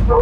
The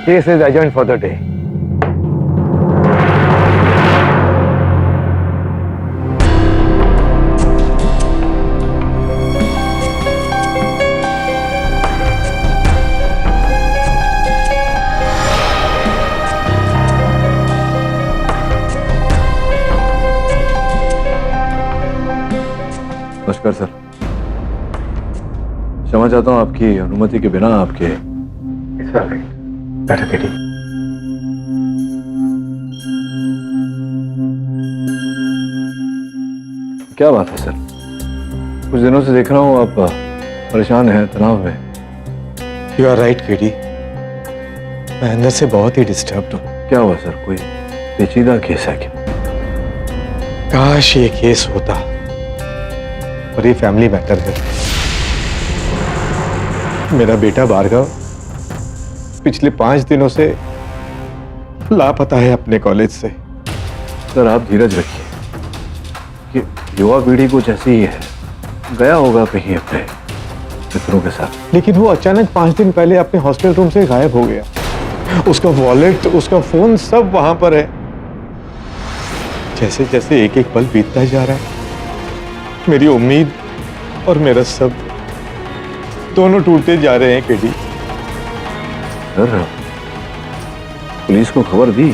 case is adjourned for the day. नमस्कार sir. क्षमा चाहता हूँ आपकी अनुमति के बिना आपके। बैठो बेटी। क्या बात है सर? कुछ दिनों से देख रहा हूँ आप परेशान हैं, तनाव में। यू आर राइट केडी, मैं अंदर से बहुत ही डिस्टर्ब्ड हूँ। क्या हुआ सर? कोई पेचीदा केस है क्या? काश ये केस होता और ये फैमिली मैटर है। मेरा बेटा भार्गव पिछले 5 दिनों से लापता है अपने कॉलेज से। सर आप धीरज रखिए कि युवा पीढ़ी कुछ ऐसी ही है, गया होगा कहीं अपने मित्रों के साथ। लेकिन वो अचानक 5 दिन पहले अपने हॉस्टल रूम से गायब हो गया। उसका वॉलेट, उसका फोन सब वहां पर है। जैसे जैसे एक एक पल बीतता जा रहा है, मेरी उम्मीद और मेरा सब दोनों टूटते जा रहे हैं केडी। सर पुलिस को खबर दी?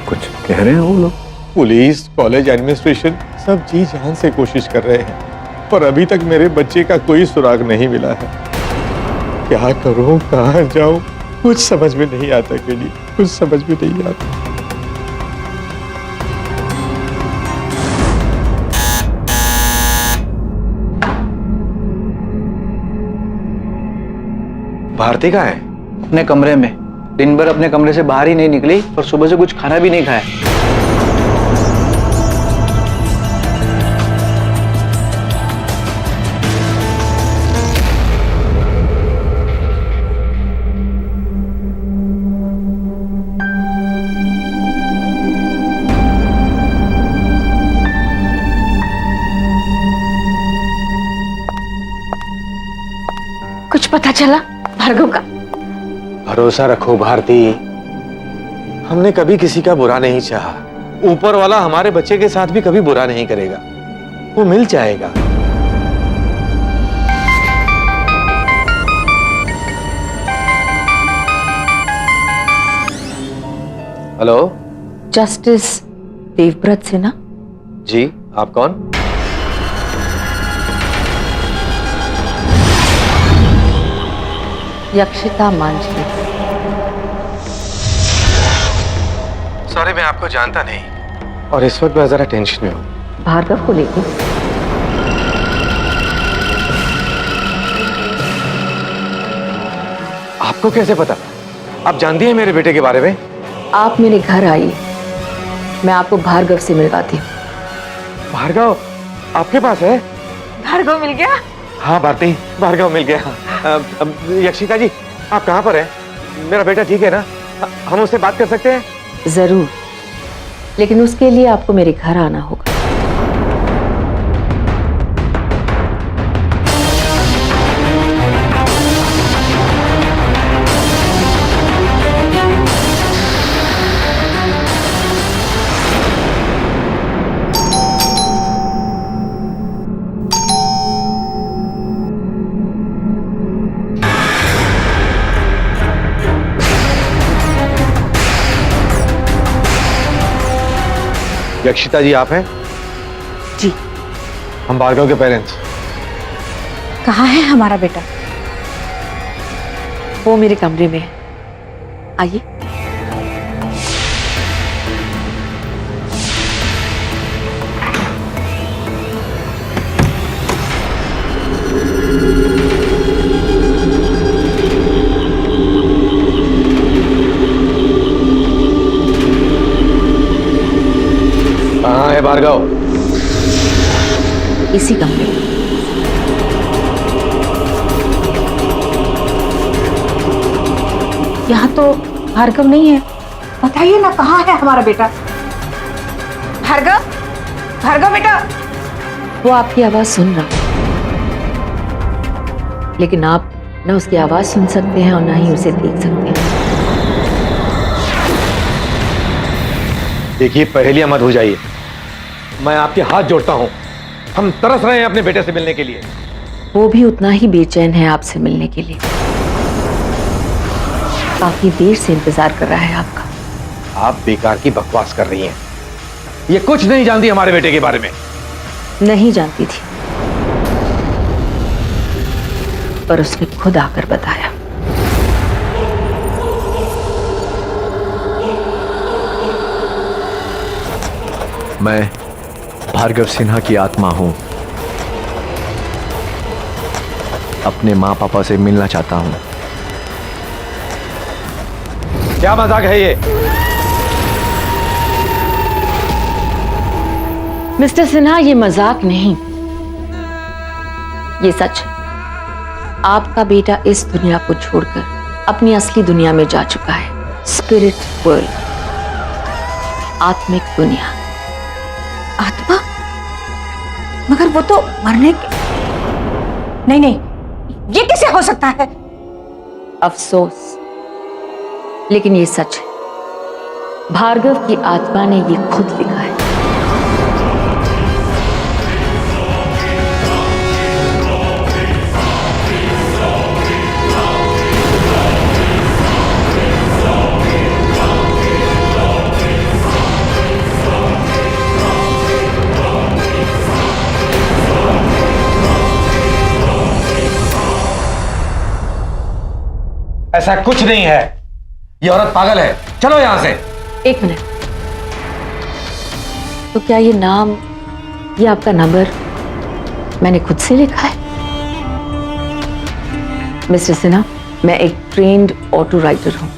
कुछ कह रहे हैं वो लोग? पुलिस, कॉलेज एडमिनिस्ट्रेशन सब जी जान से कोशिश कर रहे हैं, पर अभी तक मेरे बच्चे का कोई सुराग नहीं मिला है। क्या करूं, कहां जाऊं, कुछ समझ में नहीं आता केडी, कुछ समझ में नहीं आता। भारती कहाँ है? अपने कमरे में। दिन भर अपने कमरे से बाहर ही नहीं निकली और सुबह से कुछ खाना भी नहीं खाया। कुछ पता चला भार्गव का? भरोसा रखो भारती, हमने कभी किसी का बुरा नहीं चाहा। ऊपर वाला हमारे बच्चे के साथ भी कभी बुरा नहीं करेगा, वो मिल जाएगा। Hello, justice Devvrat Sinha? जी आप कौन? यक्षिता मांझी। सॉरी, मैं आपको जानता नहीं और इस वक्त मैं जरा टेंशन में हूँ। भार्गव को लेकर? आपको कैसे पता? आप जानती हैं मेरे बेटे के बारे में? आप मेरे घर आइए, मैं आपको भार्गव से मिलवाती हूँ। भार्गव आपके पास है? भार्गव मिल गया? हाँ भारती, भार्गव मिल गया। यक्षिता जी, आप कहाँ पर हैं? मेरा बेटा ठीक है ना? हम उससे बात कर सकते हैं? जरूर, लेकिन उसके लिए आपको मेरे घर आना होगा। यक्षिता जी आप हैं? जी। हम भार्गव के पेरेंट्स। कहाँ है हमारा बेटा? वो मेरे कमरे में है, आइए। कहाँ है भार्गव? इसी कमरे में। यहाँ तो भार्गव नहीं है। बताइए ना, कहाँ है हमारा बेटा? भार्गव, भार्गव बेटा। वो आपकी आवाज सुन रहा है, लेकिन आप ना उसकी आवाज सुन सकते हैं और ना ही उसे देख सकते हैं। देखिए, पहेलियां मत हो जाइए। मैं आपके हाथ जोड़ता हूं। हम तरस रहे हैं अपने बेटे से मिलने के लिए। वो भी उतना ही बेचैन है आपसे मिलने के लिए। काफी देर से इंतजार कर रहा है आपका। आप बेकार की बकवास कर रही हैं। ये कुछ नहीं जानती हमारे बेटे के बारे में। नहीं जानती थी, पर उसने खुद आकर बताया। मैं भार्गव सिन्हा की आत्मा हूं। अपने माँ पापा से मिलना चाहता हूं। क्या मजाक है ये? मिस्टर सिन्हा, ये मजाक नहीं, ये सच है। आपका बेटा इस दुनिया को छोड़कर अपनी असली दुनिया में जा चुका है। स्पिरिट वर्ल्ड, आत्मिक दुनिया। आत्मा? मगर वो तो मरने के... नहीं नहीं, ये कैसे हो सकता है? अफसोस, लेकिन ये सच है। भार्गव की आत्मा ने ये खुद लिखा है। ऐसा कुछ नहीं है। ये औरत पागल है। चलो यहां से। एक मिनट, तो क्या ये नाम, ये आपका नंबर मैंने खुद से लिखा है? मिस्टर सिन्हा, मैं एक ट्रेन्ड ऑटो राइटर हूं,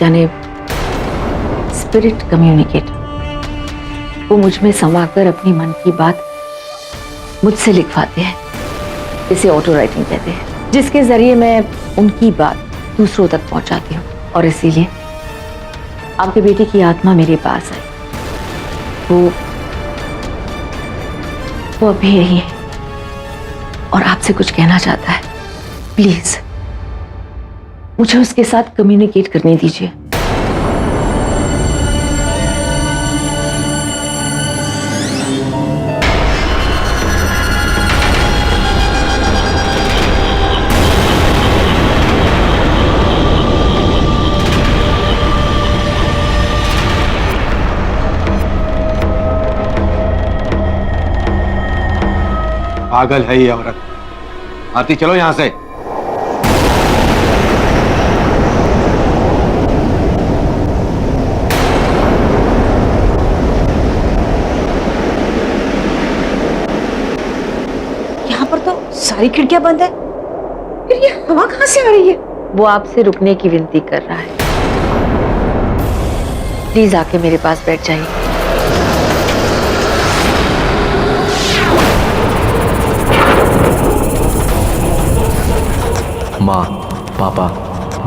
यानी स्पिरिट कम्युनिकेटर। वो मुझ में समाकर अपनी मन की बात मुझसे लिखवाते हैं। इसे ऑटो राइटिंग कहते हैं, जिसके जरिए मैं उनकी बात दूसरों तक पहुंचाती हूँ। और इसीलिए आपके बेटे की आत्मा मेरे पास आई। वो अभी यही है और आपसे कुछ कहना चाहता है। प्लीज मुझे उसके साथ कम्युनिकेट करने दीजिए। पागल है ये औरत। आरती, चलो यहां से। यहाँ पर तो सारी खिड़कियां बंद है, फिर ये हवा कहाँ से आ रही है? वो आपसे रुकने की विनती कर रहा है। प्लीज आके मेरे पास बैठ जाइए। माँ, पापा,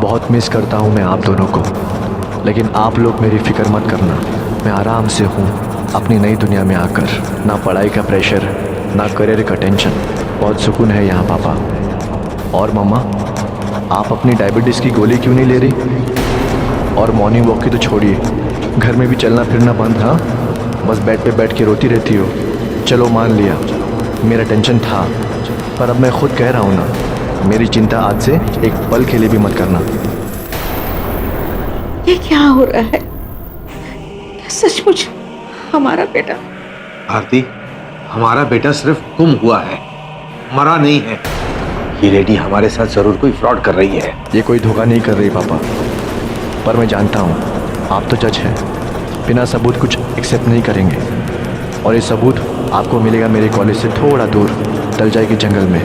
बहुत मिस करता हूँ मैं आप दोनों को, लेकिन आप लोग मेरी फिक्र मत करना। मैं आराम से हूँ अपनी नई दुनिया में आकर। ना पढ़ाई का प्रेशर, ना करियर का टेंशन। बहुत सुकून है यहाँ पापा। और मम्मा, आप अपनी डायबिटीज़ की गोली क्यों नहीं ले रही? और मॉर्निंग वॉक की तो छोड़िए, घर में भी चलना फिरना बंद। हाँ, बस बेड पे बैठ के रोती रहती हो। चलो मान लिया, मेरा टेंशन था, पर अब मैं खुद कह रहा हूँ ना, मेरी चिंता आज से एक पल के लिए भी मत करना। ये क्या हो रहा है? क्या सचमुच हमारा बेटा। भारती, हमारा बेटा सिर्फ गुम हुआ है, मरा नहीं है। ये लेडी हमारे साथ जरूर कोई फ्रॉड कर रही है। ये कोई धोखा नहीं कर रही पापा, पर मैं जानता हूँ आप तो जज हैं, बिना सबूत कुछ एक्सेप्ट नहीं करेंगे। और ये सबूत आपको मिलेगा मेरे कॉलेज से थोड़ा दूर तलजाई के जंगल में,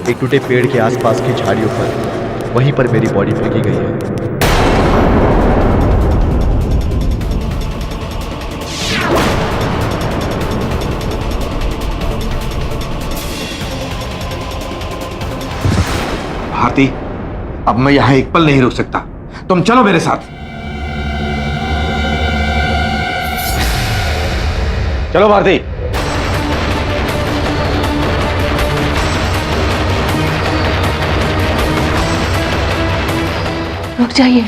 एक टूटे पेड़ के आसपास की झाड़ियों पर। वहीं पर मेरी बॉडी फेंकी गई है। भारती, अब मैं यहाँ एक पल नहीं रुक सकता, तुम चलो मेरे साथ। चलो भारती। रुक जाइए।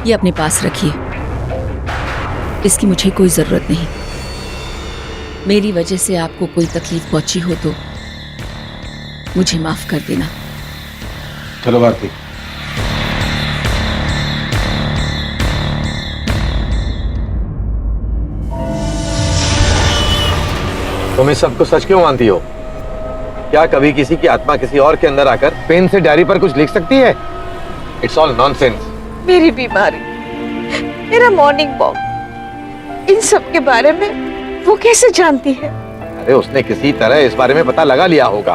ये अपने पास रखिए, इसकी मुझे कोई जरूरत नहीं। मेरी वजह से आपको कोई तकलीफ पहुंची हो तो मुझे माफ कर देना। चलो भारती। तुम इस सबको सच क्यों मानती हो? क्या कभी किसी की आत्मा किसी और के अंदर आकर पेन से डायरी पर कुछ लिख सकती है? It's all nonsense. मेरी बीमारी, मेरा मॉर्निंग वॉक, इन सब के बारे में वो कैसे जानती है? अरे उसने किसी तरह इस बारे में पता लगा लिया होगा।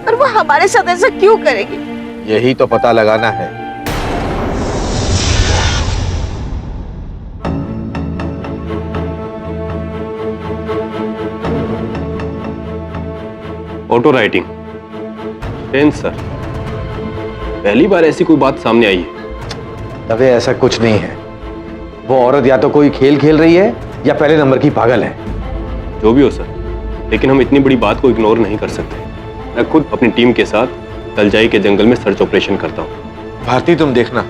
और वो हमारे साथ ऐसा क्यों करेगी? यही तो पता लगाना है। ऑटो राइटिंग टेंस सर, पहली बार ऐसी कोई बात सामने आई है। तबे ऐसा कुछ नहीं है। वो औरत या तो कोई खेल खेल रही है या पहले नंबर की पागल है। जो भी हो सर, लेकिन हम इतनी बड़ी बात को इग्नोर नहीं कर सकते। मैं खुद अपनी टीम के साथ तलजाई के जंगल में सर्च ऑपरेशन करता हूँ। भारती तुम देखना,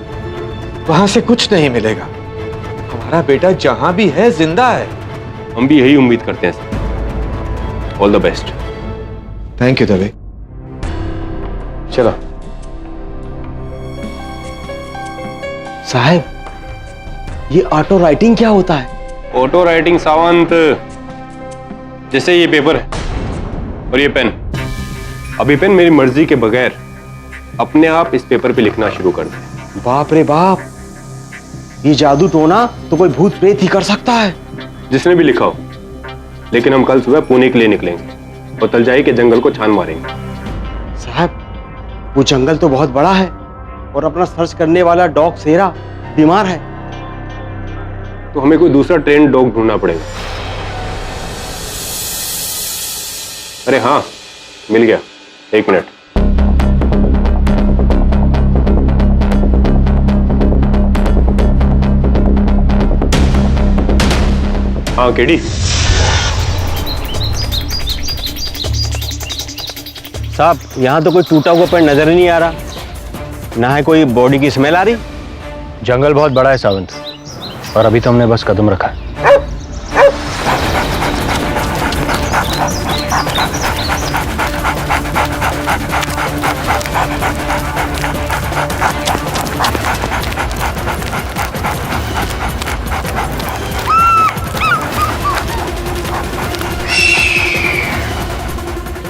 वहां से कुछ नहीं मिलेगा। हमारा बेटा जहां भी है जिंदा है। हम भी यही उम्मीद करते हैं sir. All the best. Thank you दबे। चलो साहब, ये ऑटो राइटिंग क्या होता है? ऑटो राइटिंग सावंत, जैसे ये पेपर है और ये पेन। अब ये पेन मेरी मर्जी के बगैर अपने आप इस पेपर पे लिखना शुरू कर दे। बाप रे बाप, ये जादू टोना तो कोई भूत प्रेत ही कर सकता है। जिसने भी लिखा हो, लेकिन हम कल सुबह पुणे के लिए निकलेंगे और तलजाई के जंगल को छान मारेंगे। साहब, वो जंगल तो बहुत बड़ा है और अपना सर्च करने वाला डॉग सेरा बीमार है। तो हमें कोई दूसरा ट्रेन डॉग ढूंढना पड़ेगा। अरे हाँ, मिल गया, एक मिनट। हाँ केडी, साहब यहाँ तो कोई टूटा हुआ पेड़ नजर ही नहीं आ रहा, ना है कोई बॉडी की स्मेल आ रही। जंगल बहुत बड़ा है सावंत, और अभी तो हमने बस कदम रखा है।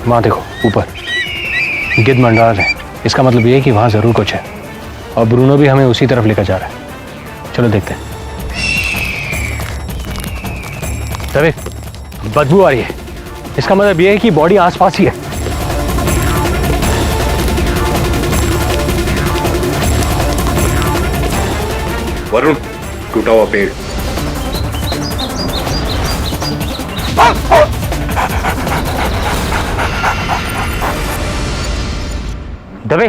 वहां देखो ऊपर गिद्ध मंडरा रहे, इसका मतलब ये है कि वहां जरूर कुछ है, और ब्रूनो भी हमें उसी तरफ लेकर जा रहा है। चलो देखते हैं। तभी बदबू आ रही है, इसका मतलब ये है कि बॉडी आसपास ही है। वरुण, टूटा हुआ पेड़। दबे,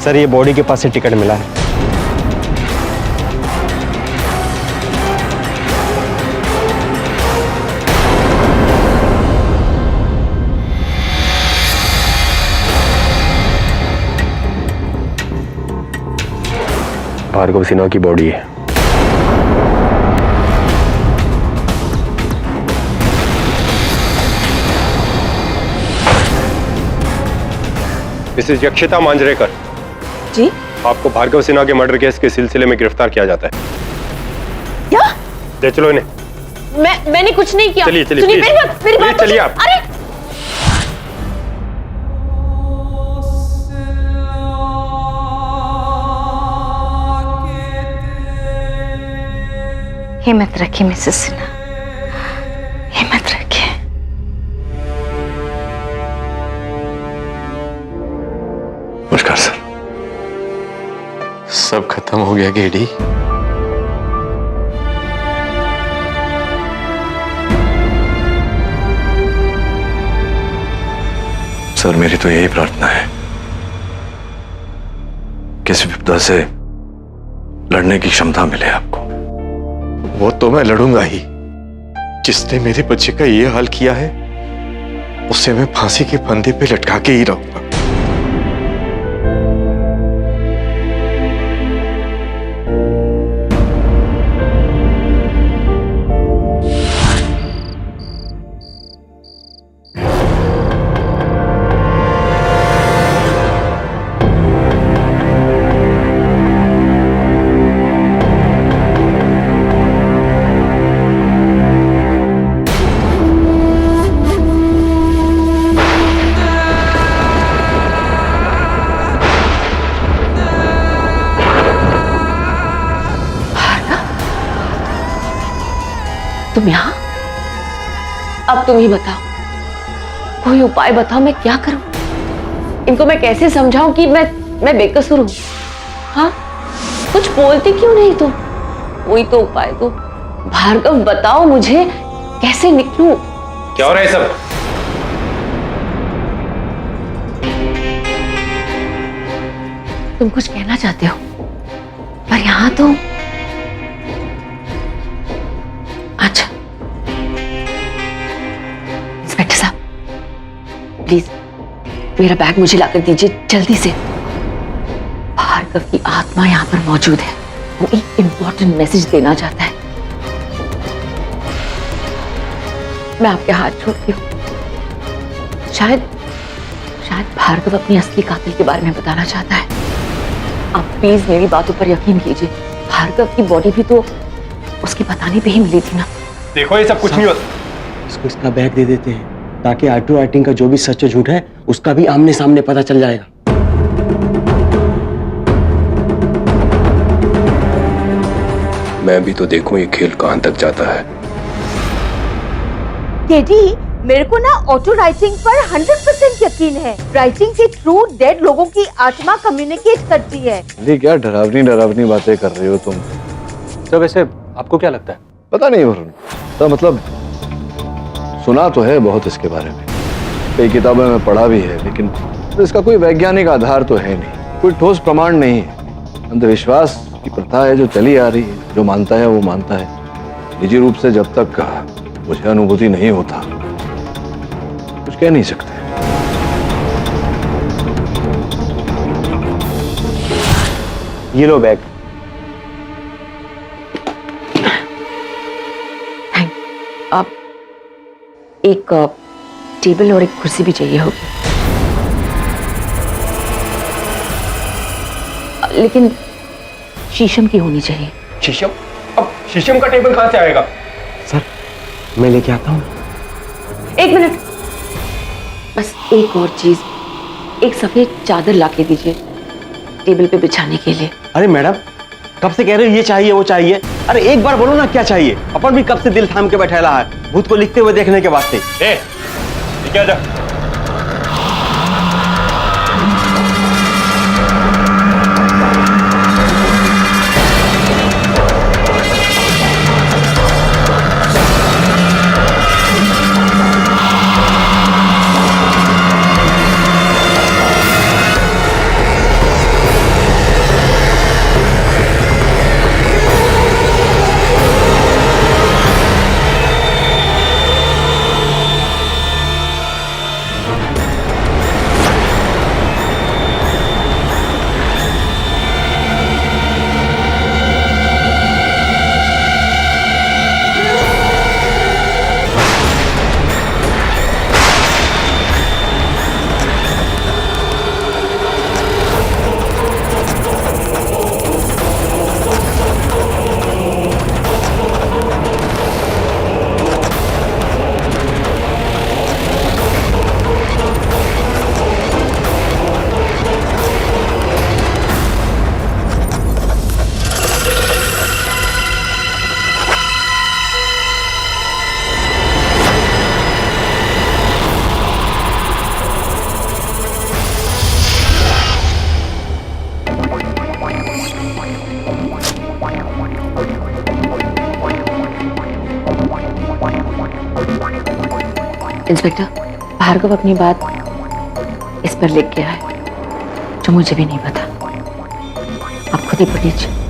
सर, ये बॉडी के पास से टिकट मिला है। भार्गव सिन्हा की बॉडी है। मिसेज यक्षिता मांजरेकर, जी आपको भार्गव सिन्हा के मर्डर केस के सिलसिले में गिरफ्तार किया जाता है। क्या? ले चलो इन्हें। मैंने कुछ नहीं किया। चलिए चलिए सुनिए, प्लीज। मेरी बात प्लीज चलिए आप। अरे हिम्मत रखिए मिसेस सिन्हा, हिम्मत रखिए। नमस्कार सर। सब खत्म हो गया गेडी। सर मेरी तो यही प्रार्थना है, किसी विपदा से लड़ने की क्षमता मिले आपको। वो तो मैं लड़ूंगा ही। जिसने मेरे बच्चे का ये हाल किया है उसे मैं फांसी के फंदे पे लटका के ही रहूंगा। तुम यहाँ? अब तुम ही बताओ, कोई उपाय बताओ, मैं क्या करूं? इनको मैं कैसे समझाऊं कि मैं बेकसूर हूं? हाँ, कुछ बोलती क्यों नहीं तुम? कोई तो उपाय दो भार्गव, बताओ मुझे कैसे निकलूं? क्या हो रहा है सब? तुम कुछ कहना चाहते हो, पर यहाँ तो अच्छा। इंस्पेक्टर साहब प्लीज मेरा बैग मुझे लाकर दीजिए जल्दी से। भार्गव की आत्मा यहाँ पर मौजूद है, वो एक इंपॉर्टेंट मैसेज देना चाहता है। मैं आपके हाथ जोड़ती हूँ। शायद भार्गव अपनी असली कातिल के बारे में बताना चाहता है। आप प्लीज मेरी बातों पर यकीन कीजिए। भार्गव की बॉडी भी तो उसकी बताने पे ही मिली थी ना। देखो ये सब कुछ नहीं होता। इसको इसका बैग दे देते हैं ताकि ऑटो राइटिंग का जो भी सच झूठ है उसका भी आमने सामने पता चल जाएगा। मैं भी तो देखूं ये खेल कहां तक जाता है। केडी, मेरे को ना ऑटो राइटिंग पर 100% यकीन है। राइटिंग के थ्रू डेड लोगों की आत्मा कम्युनिकेट करती है। ये क्या डरावनी बातें कर रही हो तुम? सर वैसे आपको क्या लगता है? पता नहीं वरुण, तो मतलब सुना तो है बहुत इसके बारे में, कई किताबों में पढ़ा भी है, लेकिन इसका कोई वैज्ञानिक आधार तो है नहीं, कोई ठोस प्रमाण नहीं है। अंधविश्वास की प्रथा है जो चली आ रही है, जो मानता है वो मानता है। निजी रूप से जब तक मुझे अनुभूति नहीं होता कुछ कह नहीं सकते। ये लो बैग। आप एक टेबल और एक कुर्सी भी चाहिए होगी, लेकिन शीशम की होनी चाहिए। शीशम? अब शीशम का टेबल कहां से आएगा? सर मैं लेके आता हूँ। एक मिनट, बस एक और चीज, एक सफेद चादर लाके दीजिए टेबल पे बिछाने के लिए। अरे मैडम कब से कह रहे हो ये चाहिए वो चाहिए? अरे एक बार बोलो ना क्या चाहिए। अपन भी कब से दिल थाम के बैठेला है भूत को लिखते हुए देखने के वास्ते। क्या जा? इंस्पेक्टर, भार्गव अपनी बात इस पर लिख गया है जो मुझे भी नहीं पता। आप खुद ही पढ़ लीजिए।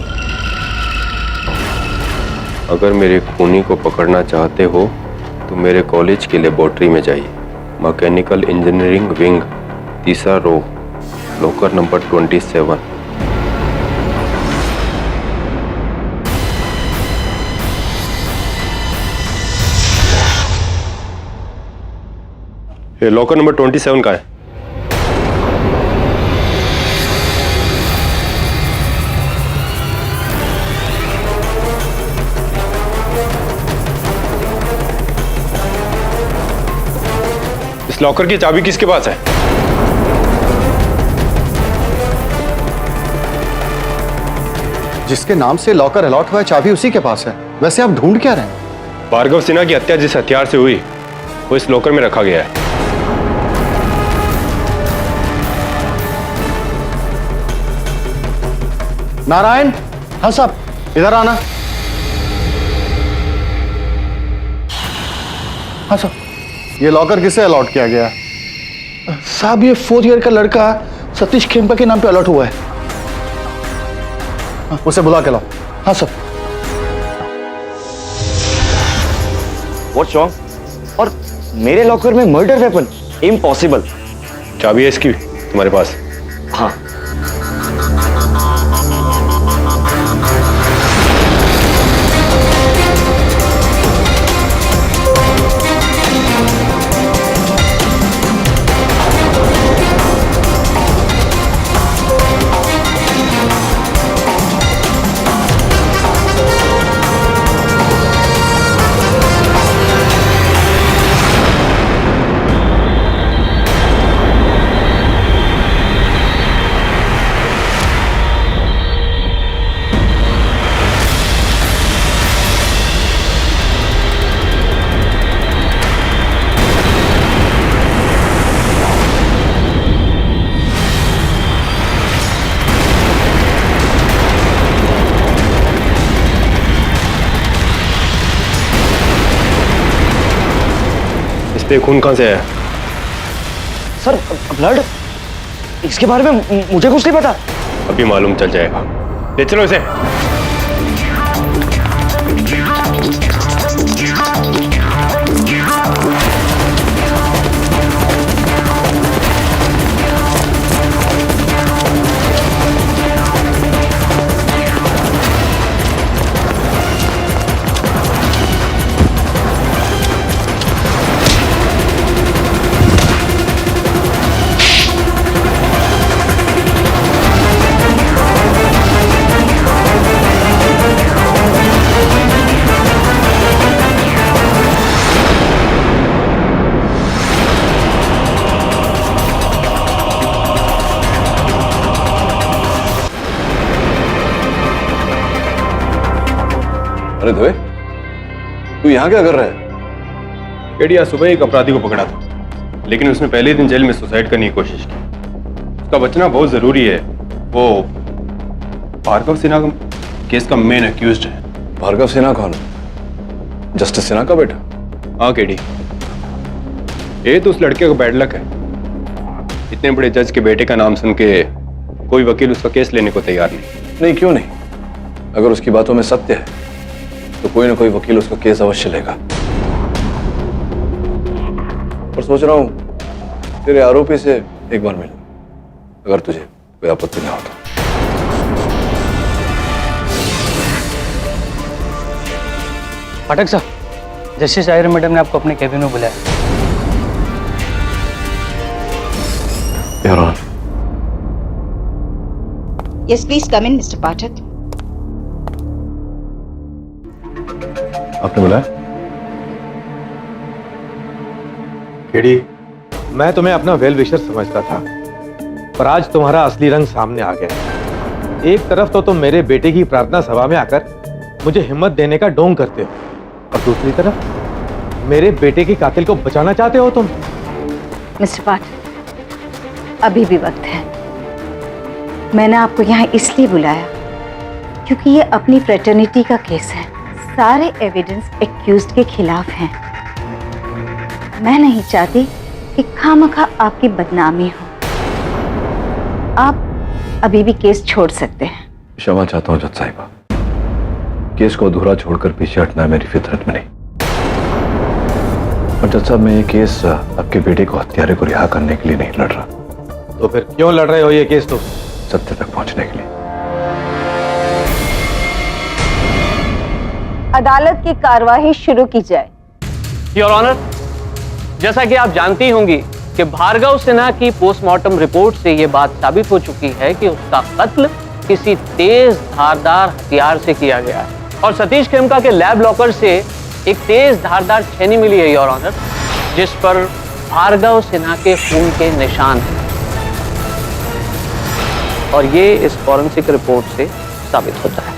अगर मेरे खूनी को पकड़ना चाहते हो तो मेरे कॉलेज की लेबोरेटरी में जाइए। मैकेनिकल इंजीनियरिंग विंग, तीसरा रो, लॉकर नंबर 27। ये लॉकर नंबर 27 का है। इस लॉकर की चाबी किसके पास है? जिसके नाम से लॉकर अलॉट हुआ है चाबी उसी के पास है। वैसे आप ढूंढ क्या रहे हैं? भार्गव सिन्हा की हत्या जिस हथियार से हुई वो इस लॉकर में रखा गया है। नारायण, हाँ साहब, इधर आना। हाँ साहब, ये लॉकर किसे अलॉट किया गया? साहब ये 4th ईयर का लड़का सतीश खेमका के नाम पे अलॉट हुआ है। उसे बुला के लाओ। हाँ सर। What's wrong? और मेरे लॉकर में मर्डर वेपन? इम्पॉसिबल। चाबी है इसकी तुम्हारे पास? हाँ। इस पे खून कहां से है? सर ब्लड, इसके बारे में मुझे कुछ नहीं पता। अभी मालूम चल जाएगा। ले चलो इसे। अरे धोए, तू यहाँ क्या कर रहा है? केडिया सुबह एक अपराधी को पकड़ा था, लेकिन उसने पहले ही दिन जेल में सुसाइड करने की कोशिश की। उसका बचना बहुत जरूरी है। वो भार्गव सिन्हा केस का मेन अक्यूज्ड है। भार्गव सिन्हा कौन? जस्टिस सिन्हा का बेटा? हाँ केडी, ये तो उस लड़के का बैड लक है। इतने बड़े जज के बेटे का नाम सुन के कोई वकील उसका केस लेने को तैयार नहीं। नहीं, क्यों नहीं? अगर उसकी बातों में सत्य है तो कोई ना कोई वकील उसका केस अवश्य लेगा। और सोच रहा हूं तेरे आरोपी से एक बार मिल, अगर तुझे कोई आपत्ति ना हो तो। पाठक साहब, जस्टिस आयर मैडम ने आपको अपने कैबिन में बुलाया। Yes, please come in, Mr. Pathak. आपने बुलाया? केडी, मैं तुम्हें अपना वेल विशर समझता था, पर आज तुम्हारा असली रंग सामने आ गया। एक तरफ तो तुम मेरे बेटे की प्रार्थना सभा में आकर मुझे हिम्मत देने का ढोंग करते हो, और दूसरी तरफ मेरे बेटे के कातिल को बचाना चाहते हो तुम। मिस्टर पाठक, अभी भी वक्त है। मैंने आपको यहाँ इसलिए बुलाया क्योंकि ये अपनी फ्रेटर्निटी का केस है। सारे एविडेंस एक्यूज्ड के खिलाफ हैं। मैं नहीं चाहती कि खामखा आपकी बदनामी हो। आप अभी भी केस छोड़ सकते हैं। क्षमा चाहता हूँ जज साहिबा, केस को अधूरा छोड़कर पीछे हटना मेरी फितरत में नहीं। और जज साहब, मैं ये केस आपके बेटे को हत्यारे को रिहा करने के लिए नहीं लड़ रहा। तो फिर क्यों लड़ रहे हो ये केस? तो सत्य तक पहुंचने के लिए। अदालत की कार्यवाही शुरू की जाए। योर ऑनर, जैसा कि आप जानती होंगी कि भार्गव सिन्हा की पोस्टमार्टम रिपोर्ट से यह बात साबित हो चुकी है कि उसका कत्ल किसी तेज धारदार हथियार से किया गया है और सतीश खेमका के लैब लॉकर से एक तेज धारदार छेनी मिली है योर ऑनर, जिस पर भार्गव सिन्हा के खून के निशान हैं और ये इस फॉरेंसिक रिपोर्ट से साबित होता है।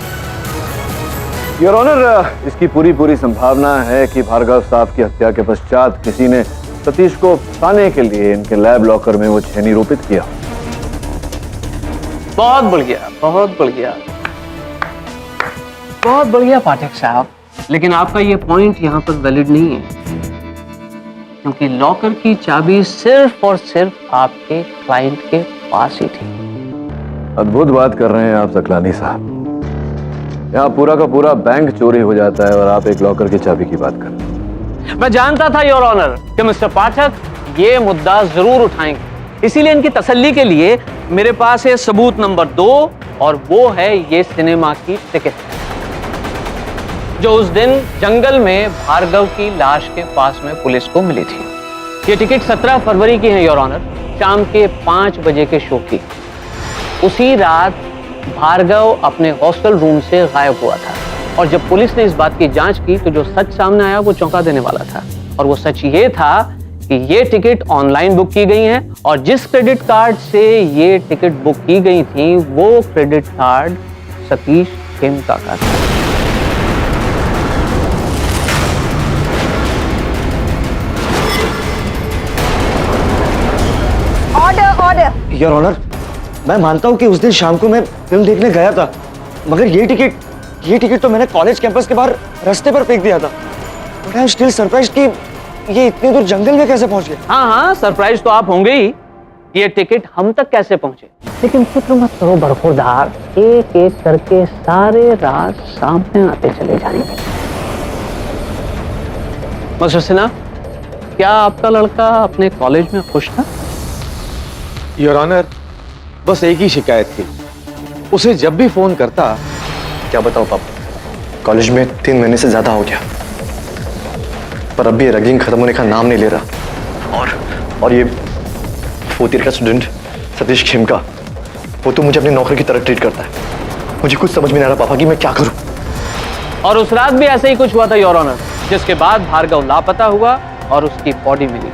योर ऑनर, इसकी पूरी संभावना है कि भार्गव साहब की हत्या के पश्चात किसी ने सतीश को फंसाने के लिए इनके लैब लॉकर में वो छेनी रोपित किया। बहुत बढ़िया, बहुत बढ़िया, बहुत बढ़िया पाठक साहब। लेकिन आपका ये पॉइंट यहाँ पर वैलिड नहीं है, क्योंकि लॉकर की चाबी सिर्फ और सिर्फ आपके क्लाइंट के पास ही थी। अद्भुत बात कर रहे हैं आप सकलानी साहब। यहाँ पूरा का पूरा बैंक चोरी हो जाता है और आप एक लॉकर की चाबी की बात कर रहे हैं। मैं जानता था योर ऑनर कि मिस्टर पाठक ये मुद्दा जरूर उठाएंगे, इसीलिए इनकी तसल्ली के लिए मेरे पास है सबूत नंबर 2 और वो है ये सिनेमा की टिकट, जो उस दिन जंगल में भार्गव की लाश के पास में पुलिस को मिली थी। ये टिकट 17 फरवरी की है योर ऑनर, शाम के 5 बजे के शो की। उसी रात भार्गव अपने हॉस्टल रूम से गायब हुआ था और जब पुलिस ने इस बात की जांच की तो जो सच सामने आया वो चौंका देने वाला था। और वो सच ये था कि ये टिकट ऑनलाइन बुक की गई हैं और जिस क्रेडिट कार्ड से ये टिकट बुक की गई थी वो क्रेडिट कार्ड सतीश खेमका का था। Order order. योर ऑनर, मैं मानता हूँ कि उस दिन शाम को मैं फिल्म देखने गया था, मगर ये टिकट तो मैंने कॉलेज कैंपस के बाहर रास्ते पर फेंक दिया था। But I am still surprised कि ये इतनी दूर जंगल में कैसे पहुंच गए। हाँ, सरप्राइज तो आप होंगे ही, ये टिकट हम तक कैसे पहुंचे। लेकिन फिक्र मत करो बरखुरदार, एक एक करके सारे राज सामने आते चले जाएंगे। मिस्टर सिन्हा, क्या आपका लड़का अपने कॉलेज में खुश था? योर ऑनर, बस एक ही शिकायत थी, उसे जब भी फोन करता। क्या बताओ पापा, कॉलेज में 3 महीने से ज्यादा हो गया, पर अब भी रैगिंग खत्म होने का नाम नहीं ले रहा। और ये 4th ईयर का स्टूडेंट सतीश खेमका, वो तो मुझे अपनी नौकरी की तरह ट्रीट करता है। मुझे कुछ समझ में नहीं आ रहा पापा कि मैं क्या करूं। और उस रात भी ऐसे ही कुछ हुआ था योर ऑनर, जिसके बाद भार्गव लापता हुआ और उसकी बॉडी मिली।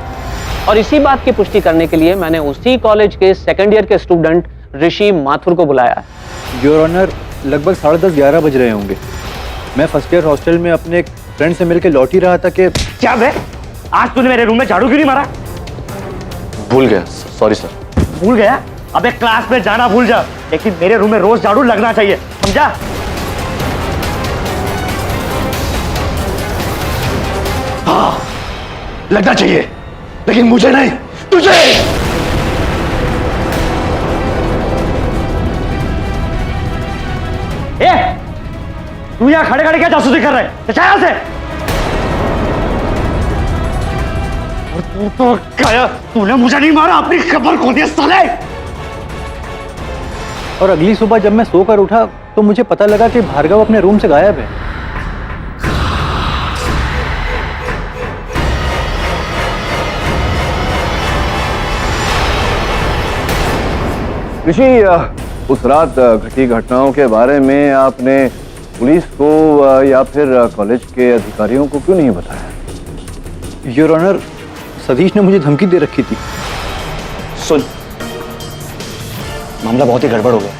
और इसी बात की पुष्टि करने के लिए मैंने उसी कॉलेज के 2nd ईयर के स्टूडेंट ऋषि माथुर को बुलाया। योर ऑनर, लगभग 10:30-11 बज रहे होंगे। मैं 1st ईयर हॉस्टल में अपने एक फ्रेंड से मिलकर लौट ही रहा था कि क्या बे, आज तूने मेरे रूम में झाड़ू क्यों नहीं मारा? भूल गया, सॉरी सर। भूल गया? अबे क्लास में जाना भूल जा, लेकिन मेरे रूम में रोज झाड़ू लगना चाहिए, समझा? हाँ, लगना चाहिए, लेकिन मुझे नहीं, तुझे। तू यहाँ खड़े खड़े क्या जासूसी कर रहे हैं? चल यहाँ से। और तू तो गया, तूने मुझे नहीं मारा, अपनी खबर खोल दिया साले। और अगली सुबह जब मैं सोकर उठा तो मुझे पता लगा कि भार्गव अपने रूम से गायब है। ऋषि, उस रात घटी घटनाओं के बारे में आपने पुलिस को या फिर कॉलेज के अधिकारियों को क्यों नहीं बताया? योर ऑनर, सतीश ने मुझे धमकी दे रखी थी। सुन, मामला बहुत ही गड़बड़ हो गया।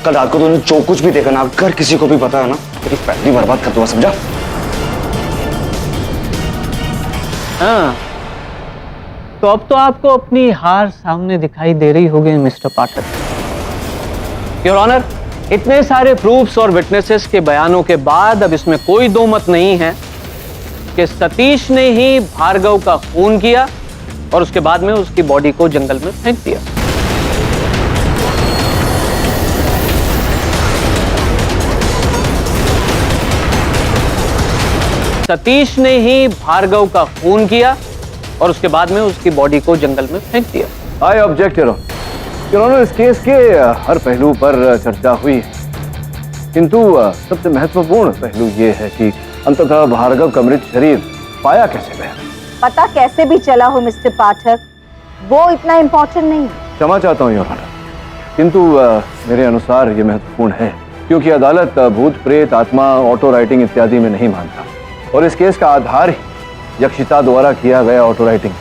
कल रात को तूने जो कुछ भी देखा ना, अगर किसी को भी पता है ना, तेरी फैमिली बर्बाद कर दूंगा, समझा? हाँ, तो अब तो आपको अपनी हार सामने दिखाई दे रही होगी मिस्टर पाठक। योर ऑनर, इतने सारे प्रूफ्स और विटनेसेस के बयानों के बाद अब इसमें कोई दो मत नहीं है कि सतीश ने ही भार्गव का खून किया और उसके बाद में उसकी बॉडी को जंगल में फेंक दिया। सतीश ने ही भार्गव का खून किया और उसके बाद में उसकी बॉडी को जंगल में फेंक दिया। आई ऑब्जेक्ट योर ऑनर, इस केस के हर पहलू पर चर्चा हुई, किंतु सबसे महत्वपूर्ण पहलू ये है कि अंततः भार्गव का मृत शरीर पाया कैसे गया। पता कैसे भी चला हो मिस्टर पाठक, वो इतना इम्पोर्टेंट नहीं। क्षमा चाहता हूँ योर ऑनर, किंतु मेरे अनुसार ये महत्वपूर्ण है क्योंकि अदालत भूत प्रेत आत्मा ऑटो राइटिंग इत्यादि में नहीं मानता और इस केस का आधार ही यक्षिता द्वारा किया गया ऑटो राइटिंग।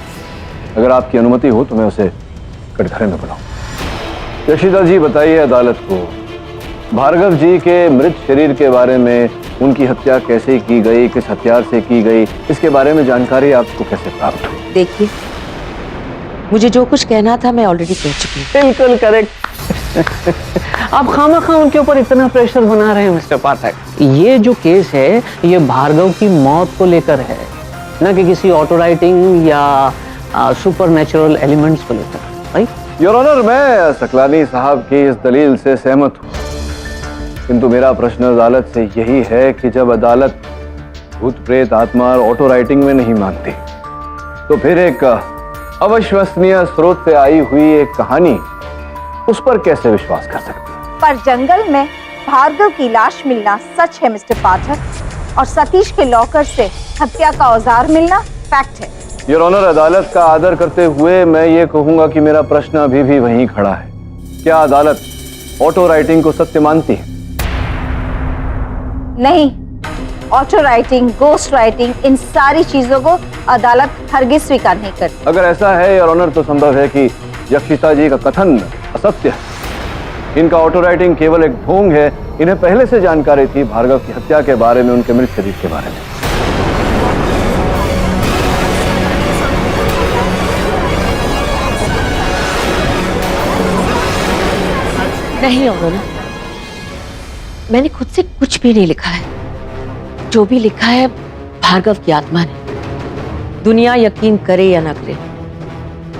अगर आपकी अनुमति हो तो मैं उसे कटघरे में बुलाऊं। यक्षिता जी बताइए अदालत को, भार्गव जी के मृत शरीर के बारे में, उनकी हत्या कैसे की गई, किस हथियार से की गई, इसके बारे में जानकारी आपको कैसे प्राप्त हुई? देखिए, मुझे जो कुछ कहना था मैं ऑलरेडी कह चुकी हूँ। बिल्कुल करेक्ट। आप खामखा उनके ऊपर इतना प्रेशर बना रहे हैं मिस्टर पाठक। ये जो केस है ये भार्गव की मौत को लेकर है, न कि किसी ऑटो राइटिंग या सुपर नेचुरल एलिमेंट्स को लेकर, राइट? योर ऑनर, मैं सकलानी साहब की इस दलील से सहमत हूँ, किंतु मेरा प्रश्न अदालत से यही है कि जब अदालत भूत प्रेत आत्मा और ऑटो राइटिंग में नहीं मानती तो फिर एक अविश्वसनीय स्रोत से आई हुई एक कहानी, उस पर कैसे विश्वास कर सकती है? पर जंगल में भार्गव की लाश मिलना सच है मिस्टर पाठक, और सतीश के लॉकर से हत्या का औजार मिलना फैक्ट है। योर ऑनर, अदालत का आदर करते हुए मैं ये कहूंगा कि मेरा प्रश्न अभी भी वहीं खड़ा है। क्या अदालत ऑटो राइटिंग को सत्य मानती है? नहीं, ऑटो राइटिंग, गोस्ट राइटिंग, इन सारी चीजों को अदालत हरगिज स्वीकार नहीं करती। अगर ऐसा है योर ऑनर तो संभव है कि यक्षिता जी का कथन असत्य है। इनका ऑटो राइटिंग केवल एक ढोंग है। इन्हें पहले से जानकारी थी भार्गव की हत्या के बारे में, उनके मृत शरीर के बारे में। नहीं ऑनर, मैंने खुद से कुछ भी नहीं लिखा है। जो भी लिखा है भार्गव की आत्मा ने। दुनिया यकीन करे या ना करे,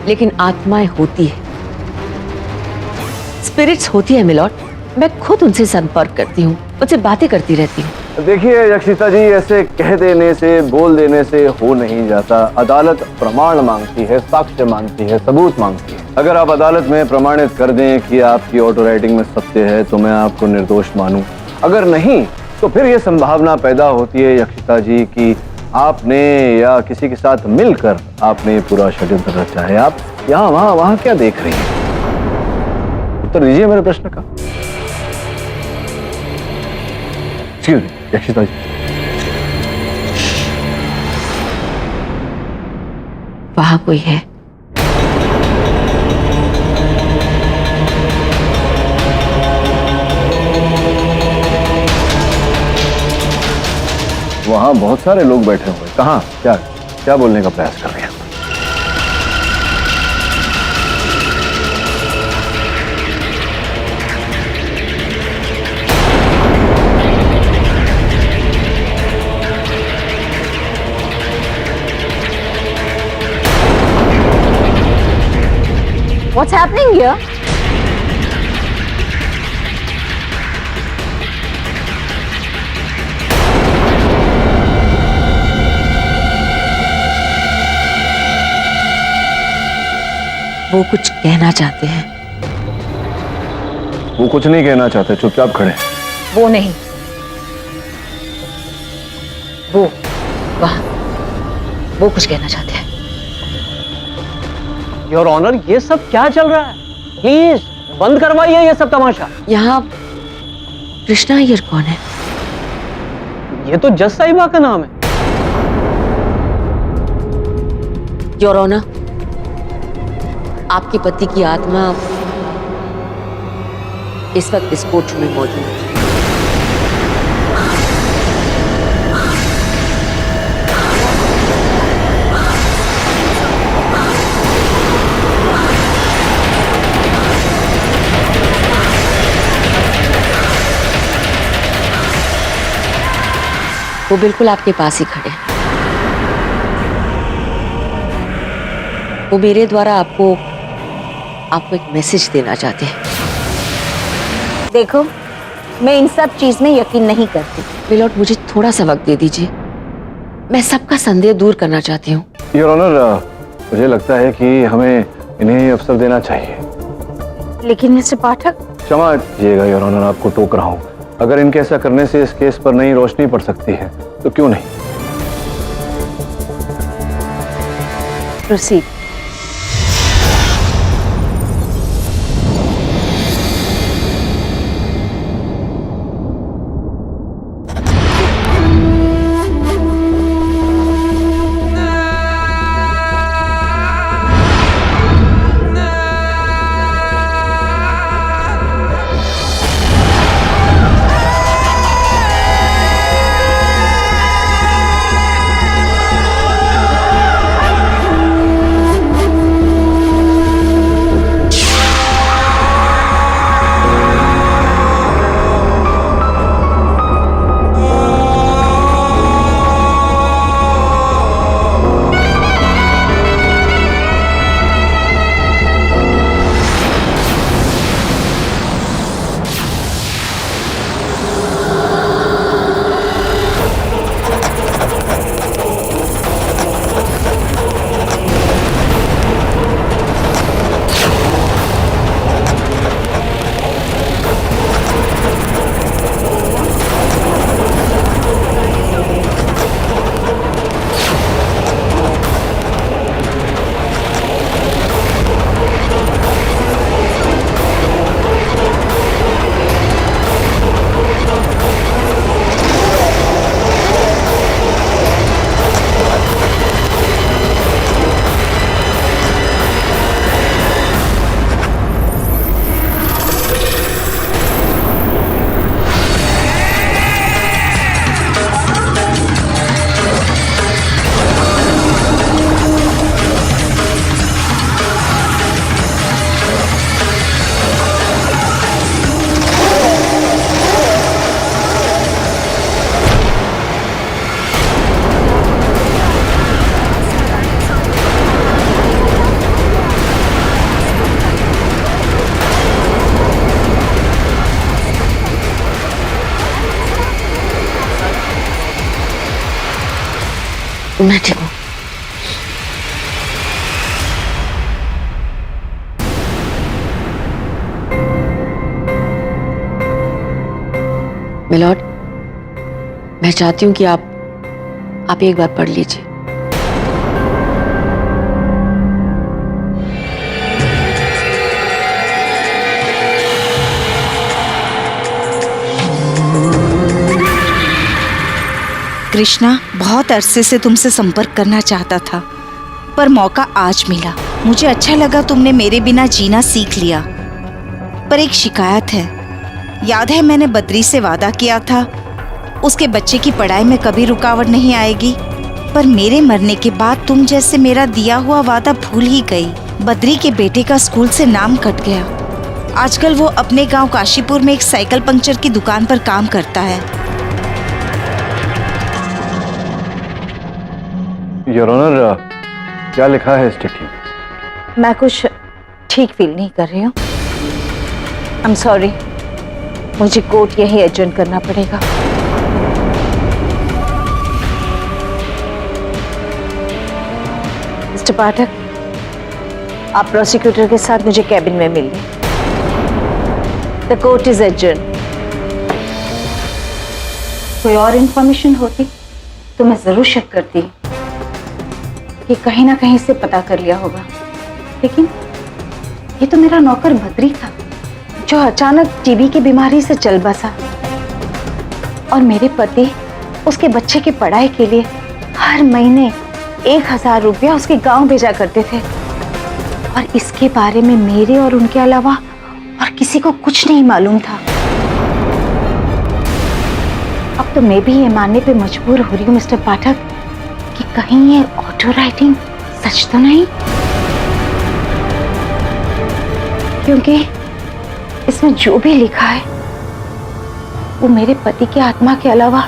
लेकिन आत्माएं होती है, स्पिरिट्स होती है मिलॉर्ड। मैं खुद उनसे संपर्क करती हूँ, उनसे बातें करती रहती हूँ। देखिए यक्षिता जी, ऐसे कह देने से, बोल देने से हो नहीं जाता। अदालत प्रमाण मांगती है, साक्ष्य मांगती है, सबूत मांगती है। अगर आप अदालत में प्रमाणित कर दें कि आपकी ऑटो राइटिंग में सत्य है तो मैं आपको निर्दोष मानूं। अगर नहीं तो फिर यह संभावना पैदा होती है यक्षिता जी कि आपने या किसी के साथ मिलकर आपने पूरा षड्यंत्र रचा है। आप यहाँ वहां क्या देख रही हैं? उत्तर दीजिए मेरे प्रश्न का। यक्षिता जी, वहां कोई है? वहां बहुत सारे लोग बैठे हुए। कहाँ? क्या बोलने का प्रयास कर रहे हैं? What's happening here? वो कुछ कहना चाहते हैं। वो कुछ नहीं कहना चाहते, चुपचाप खड़े। वो नहीं, वो वहां, वो कुछ कहना चाहते हैं। योर ऑनर, ये सब क्या चल रहा है? प्लीज बंद करवाइए ये सब तमाशा। यहाँ कृष्णा अय्यर कौन है? ये तो जज साहिबा का नाम है। योर ऑनर, आपके पति की आत्मा इस वक्त इस कोर्ट में मौजूद है। वो बिल्कुल आपके पास ही खड़े हैं। वो मेरे द्वारा आपको एक मैसेज देना चाहते हैं। देखो, मैं इन सब चीज में यकीन नहीं करती। मिलॉर्ड, मुझे थोड़ा सा वक्त दे दीजिए, मैं सबका संदेह दूर करना चाहती हूँ। योर ऑनर, मुझे लगता है कि हमें इन्हें ही अवसर देना चाहिए। लेकिन मिस्टर पाठक, क्षमा कीजिएगा योर ऑनर, आपको टोक रहा हूँ। अगर इनके ऐसा करने से इस केस पर नई रोशनी पड़ सकती है तो क्यों नहीं। प्रोसीड। मैं ठीक हूँ। मिलॉर्ड, मैं चाहती हूँ कि आप एक बार पढ़ लीजिए। कृष्णा बहुत अरसे से तुमसे संपर्क करना चाहता था, पर मौका आज मिला। मुझे अच्छा लगा तुमने मेरे बिना जीना सीख लिया। पर एक शिकायत है। याद है मैंने बद्री से वादा किया था उसके बच्चे की पढ़ाई में कभी रुकावट नहीं आएगी, पर मेरे मरने के बाद तुम जैसे मेरा दिया हुआ वादा भूल ही गई। बद्री के बेटे का स्कूल से नाम कट गया। आजकल वो अपने गांव काशीपुर में एक साइकिल पंक्चर की दुकान पर काम करता है। योर ऑनर, क्या लिखा है इस चिट्ठी में? मैं कुछ ठीक फील नहीं कर रही हूँ। आई एम सॉरी, मुझे कोर्ट यही एडजर्न करना पड़ेगा। मिस्टर पाठक, आप प्रोसिक्यूटर के साथ मुझे कैबिन में मिलिए। The court is adjourn. कोई और इंफॉर्मेशन होती तो मैं जरूर शक करती कि कहीं ना कहीं से पता कर लिया होगा, लेकिन ये तो मेरा नौकर बद्री था जो अचानक टीबी की बीमारी से चल बसा, और मेरे पति उसके बच्चे की पढ़ाई के लिए हर महीने 1000 रुपया उसके गांव भेजा करते थे, और इसके बारे में मेरे और उनके अलावा और किसी को कुछ नहीं मालूम था। अब तो मैं भी ये मानने पे मजबूर हो रही हूँ मिस्टर पाठक कि कहीं ये ऑटो राइटिंग सच तो नहीं, क्योंकि इसमें जो भी लिखा है वो मेरे पति की आत्मा के अलावा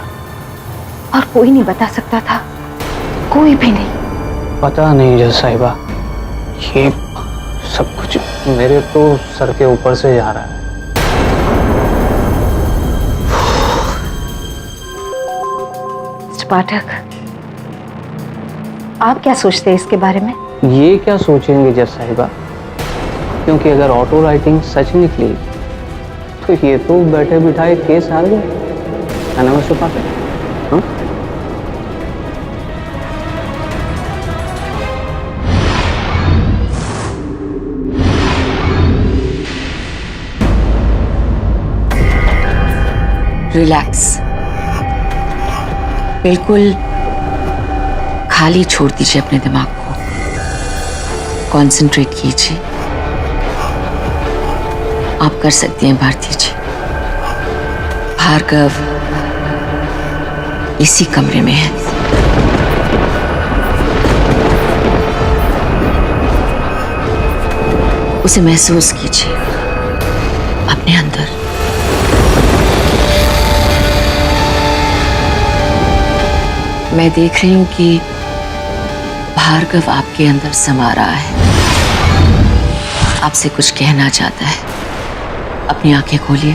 और कोई नहीं बता सकता था, कोई भी नहीं। पता नहीं जज साहिबा, ये सब कुछ मेरे तो सर के ऊपर से जा रहा है। मिस्टर पाठक, आप क्या सोचते हैं इसके बारे में? ये क्या सोचेंगे जज साहिबा, क्योंकि अगर ऑटो राइटिंग सच निकली तो ये तो बैठे बिठाए केस हार गए, है ना मिस्टर पाठक? हाँ? रिलैक्स, बिल्कुल खाली छोड़ दीजिए अपने दिमाग को, कंसंट्रेट कीजिए। आप कर सकती हैं भारती जी। भार्गव इसी कमरे में है। उसे महसूस कीजिए अपने अंदर। मैं देख रही हूं कि भार्गव आपके अंदर समा रहा है, आपसे कुछ कहना चाहता है। अपनी आंखें खोलिए।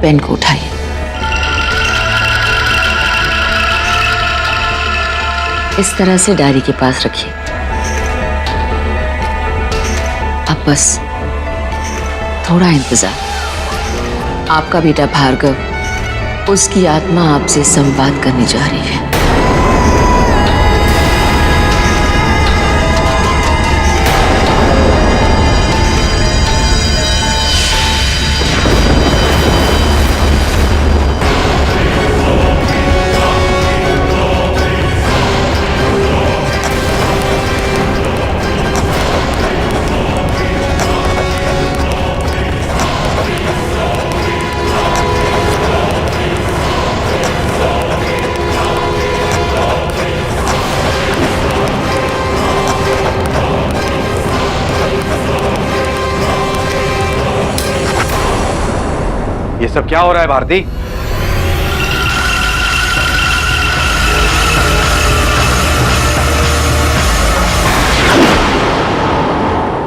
पेन को उठाइए। इस तरह से डायरी के पास रखिए। अब बस थोड़ा इंतजार। आपका बेटा भार्गव, उसकी आत्मा आपसे संवाद करने जा रही है। ये सब क्या हो रहा है Bharti?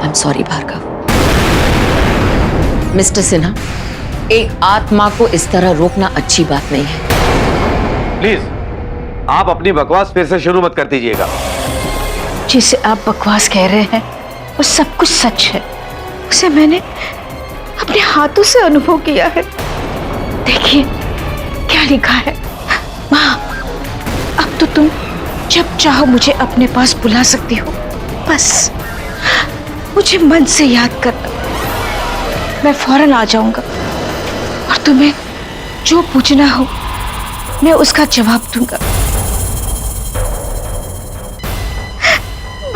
I am sorry Bhargav. Mister Sinha, एक आत्मा को इस तरह रोकना अच्छी बात नहीं है। प्लीज आप अपनी बकवास फिर से शुरू मत कर दीजिएगा। जिसे आप बकवास कह रहे हैं वो सब कुछ सच है। उसे मैंने अपने हाथों से अनुभव किया है। देखिए क्या लिखा है। माँ, अब तो तुम जब चाहो मुझे अपने पास बुला सकती हो। बस मुझे मन से याद करना, मैं फौरन आ जाऊंगा और तुम्हें जो पूछना हो मैं उसका जवाब दूंगा।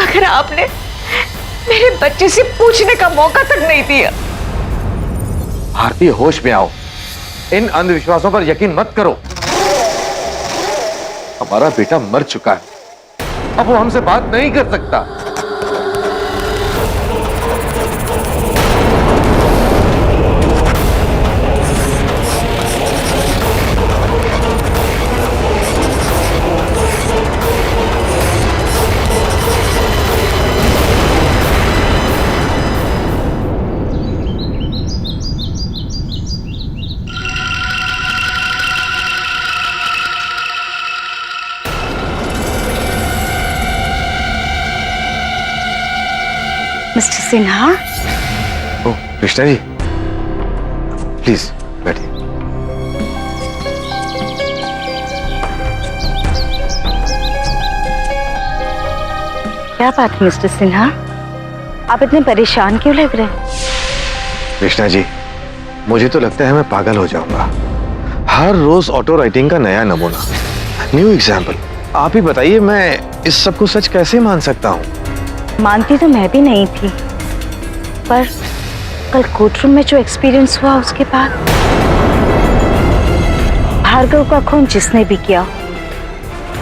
मगर आपने मेरे बच्चे से पूछने का मौका तक नहीं दिया। भारती, होश में आओ। इन अंधविश्वासों पर यकीन मत करो। हमारा बेटा मर चुका है, अब वो हमसे बात नहीं कर सकता। मिस्टर सिन्हा, ओ कृष्णा जी, प्लीज बैठिए। क्या बात है मिस्टर सिन्हा, आप इतने परेशान क्यों लग रहे हैं? कृष्णा जी, मुझे तो लगता है मैं पागल हो जाऊंगा। हर रोज ऑटो राइटिंग का नया नमूना, न्यू एग्जाम्पल। आप ही बताइए, मैं इस सब को सच कैसे मान सकता हूँ? मानती तो मैं भी नहीं थी, पर कल कोर्टरूम में जो एक्सपीरियंस हुआ उसके बाद भार्गव का खून जिसने भी किया,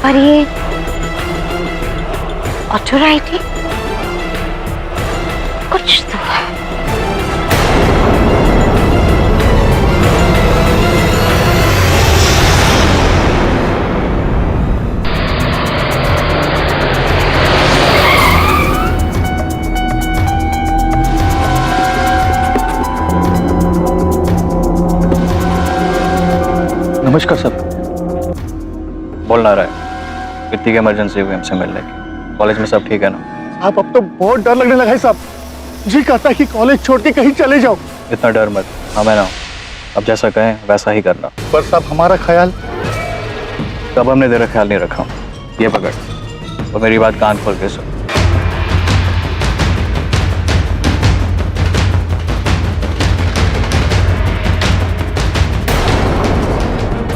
पर ये ऑटो राइटिंग कुछ तो है। नमस्कार सब। बोल ना रहा है, इतनी की इमरजेंसी हुई हमसे मिलने की। कॉलेज में सब ठीक है ना? साहब अब तो बहुत डर लगने लगा है साहब। जी कहता है कि कॉलेज छोड़ के कहीं चले जाओ। इतना डर मत, हमें ना, अब जैसा कहें वैसा ही करना। पर साहब हमारा ख्याल। कब हमने तेरा ख्याल नहीं रखा। ये पकड़ और मेरी बात कान खोल के सुन।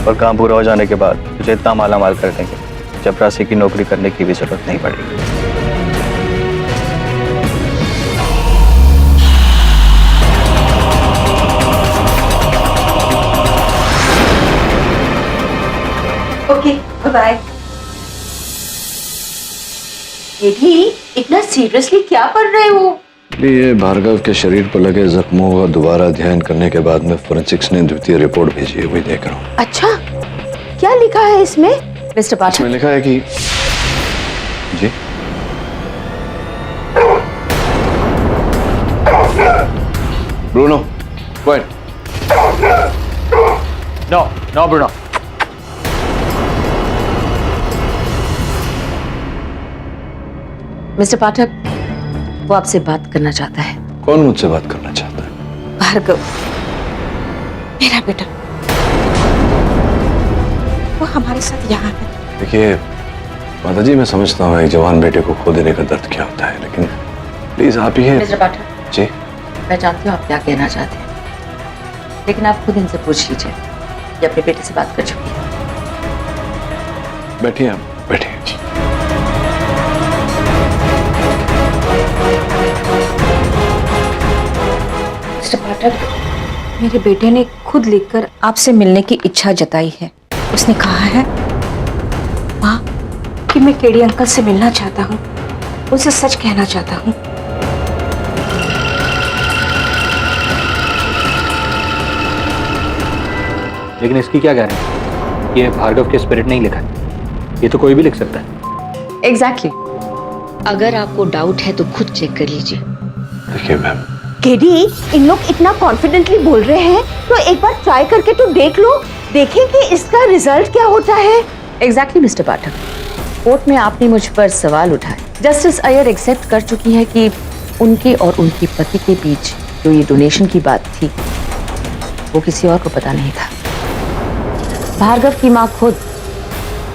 और काम पूरा हो जाने के बाद तुझे इतना माला माल कर देंगे, चपरासी की नौकरी करने की भी जरूरत नहीं पड़ेगी। Okay bye. भी इतना सीरियसली क्या पढ़ रहे हो? ये भार्गव के शरीर पर लगे जख्मों का दोबारा अध्ययन करने के बाद में फोरेंसिक्स ने द्वितीय रिपोर्ट भेजी है, वही देख रहा हूँ। अच्छा, क्या लिखा है इसमें? मिस्टर पाठक, इसमें लिखा है कि जी Bruno quiet. No Bruno. Mister Pathak, वो आपसे बात करना चाहता है। कौन मुझसे बात करना चाहता है? भार्गव, मेरा बेटा, वो हमारे साथ यहाँ है। देखिए माता जी, मैं समझता हूँ एक जवान बेटे को खो देने का दर्द क्या होता है, लेकिन प्लीज आप ही मिस्टर पाठक जी। मैं जानती हूँ आप क्या कहना चाहते हैं, लेकिन आप खुद इनसे पूछ लीजिए ये अपने बेटे से बात कर चुकी है। बैठिए आप, बैठिए। मिस्टर पाठक, मेरे बेटे ने खुद लिखकर आपसे मिलने की इच्छा जताई है। उसने कहा है माँ कि मैं केडी अंकल से मिलना चाहता हूँ, उनसे सच कहना चाहता हूँ। लेकिन इसकी क्या गारंटी? ये भार्गव के स्पिरिट नहीं लिखा है, ये तो कोई भी लिख सकता है। एग्जैक्टली। अगर आपको डाउट है तो खुद चेक कर लीजिए। देखिए मैम, केडी, इन लोग इतना कॉन्फिडेंटली बोल रहे हैं तो एक बार ट्राई करके तो देख लो, देखें कि इसका रिजल्ट क्या होता है। एग्जैक्टली मिस्टर पाठक, कोर्ट में आपने मुझ पर सवाल उठाए। जस्टिस अय्यर एक्सेप्ट कर चुकी है कि उनके और उनकी पति के बीच जो ये डोनेशन की बात थी वो किसी और को पता नहीं था। भार्गव की माँ खुद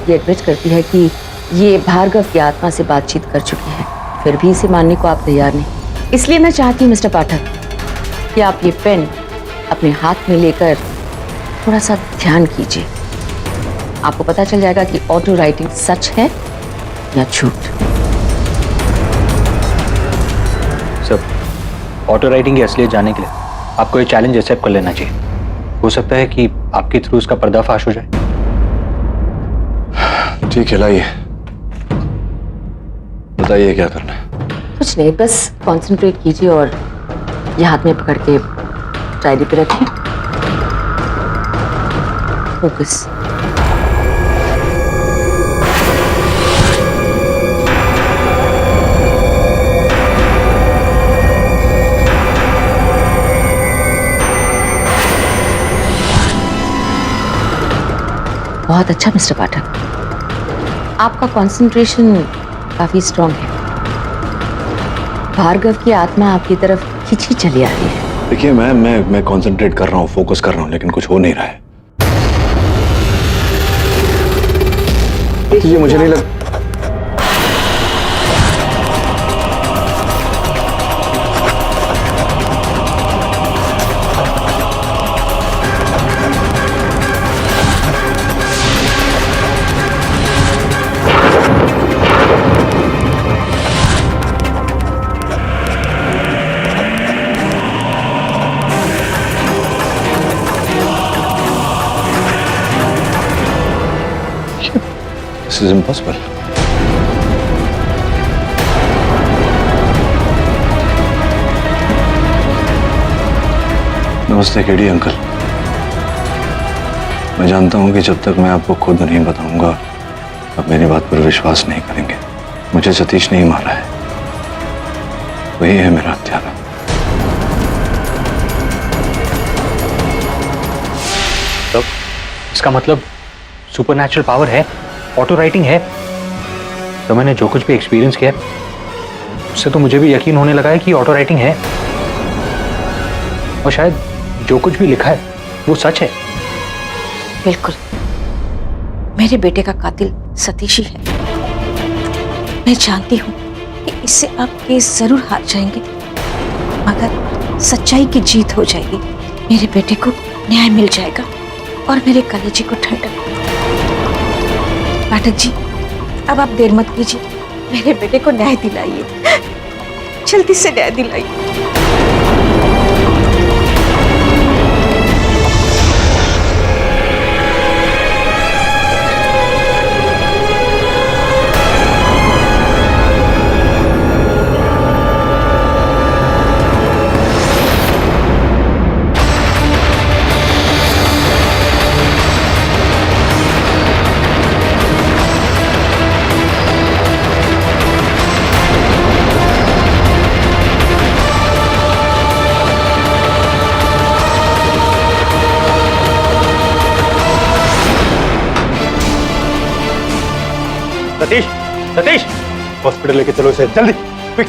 ये एडमिट करती है कि ये भार्गव की आत्मा से बातचीत कर चुकी है, फिर भी इसे मानने को आप तैयार नहीं। इसलिए मैं चाहती हूँ मिस्टर पाठक कि आप ये पेन अपने हाथ में लेकर थोड़ा सा ध्यान कीजिए। आपको पता चल जाएगा कि ऑटो राइटिंग सच है या झूठ। सब ऑटो राइटिंग की असलियत जानने के लिए आपको ये चैलेंज एक्सेप्ट कर लेना चाहिए। हो सकता है कि आपके थ्रू उसका पर्दाफाश हो जाए। ठीक है, लाइए बताइए क्या करना है। कुछ नहीं, बस कंसंट्रेट कीजिए और ये हाथ में पकड़ के डायरी पे रखें। फोकस। बहुत अच्छा मिस्टर पाठक, आपका कंसंट्रेशन काफी स्ट्रांग है। भार्गव की आत्मा आपकी तरफ खिंची चली आ रही है। देखिए मैं कंसंट्रेट कर रहा हूँ, फोकस कर रहा हूँ, लेकिन कुछ हो नहीं रहा है। ये मुझे नहीं लग This is impossible. नमस्ते केडी अंकल। मैं जानता हूं कि जब तक मैं आपको खुद नहीं बताऊंगा आप मेरी बात पर विश्वास नहीं करेंगे। मुझे सतीश नहीं मारा है, वही है मेरा हत्यारा। इसका मतलब सुपरनैचुरल पावर है, ऑटो राइटिंग है। तो मैंने जो कुछ भी एक्सपीरियंस किया उससे तो मुझे भी यकीन होने लगा है कि ऑटो राइटिंग है, और शायद जो कुछ भी लिखा है वो सच है। बिल्कुल, मेरे बेटे का कातिल सतीश ही है। मैं जानती हूँ कि इससे आप केस जरूर हार जाएंगे, मगर सच्चाई की जीत हो जाएगी। मेरे बेटे को न्याय मिल जाएगा और मेरे कलेजे को ठंडक। पाठक जी, अब आप देर मत कीजिए, मेरे बेटे को न्याय दिलाइए, जल्दी से न्याय दिलाइए। सतीश, सतीश, हॉस्पिटल लेके चलो इसे जल्दी, क्विक।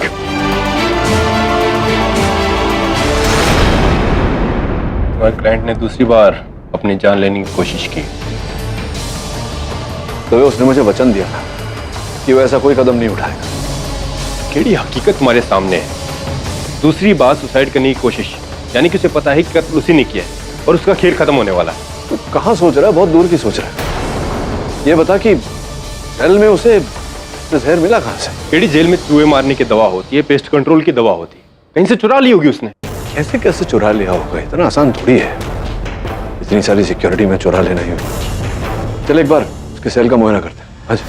तुम्हारे क्लाइंट ने दूसरी बार अपनी जान लेने की कोशिश की। तो उसने मुझे वचन दिया था कि वो ऐसा कोई कदम नहीं उठाएगा। केड़ी हकीकत तुम्हारे सामने है। दूसरी बार सुसाइड करने की कोशिश, यानी कि उसे पता है कि कत्ल उसी ने किया है और उसका खेल खत्म होने वाला है। तो कहाँ सोच रहा है, बहुत दूर की सोच रहा है। ये बता कि जेल में उसे जहर मिला कहाँ से? केड़ी जेल में चूहे मारने की दवा होती है, पेस्ट कंट्रोल की दवा होती है, कहीं से चुरा ली होगी उसने। कैसे कैसे चुरा लिया होगा, इतना आसान थोड़ी है। इतनी सारी सिक्योरिटी में चुरा लेना ही। चल एक बार उसके सेल का मुआयना करते हैं। अच्छा,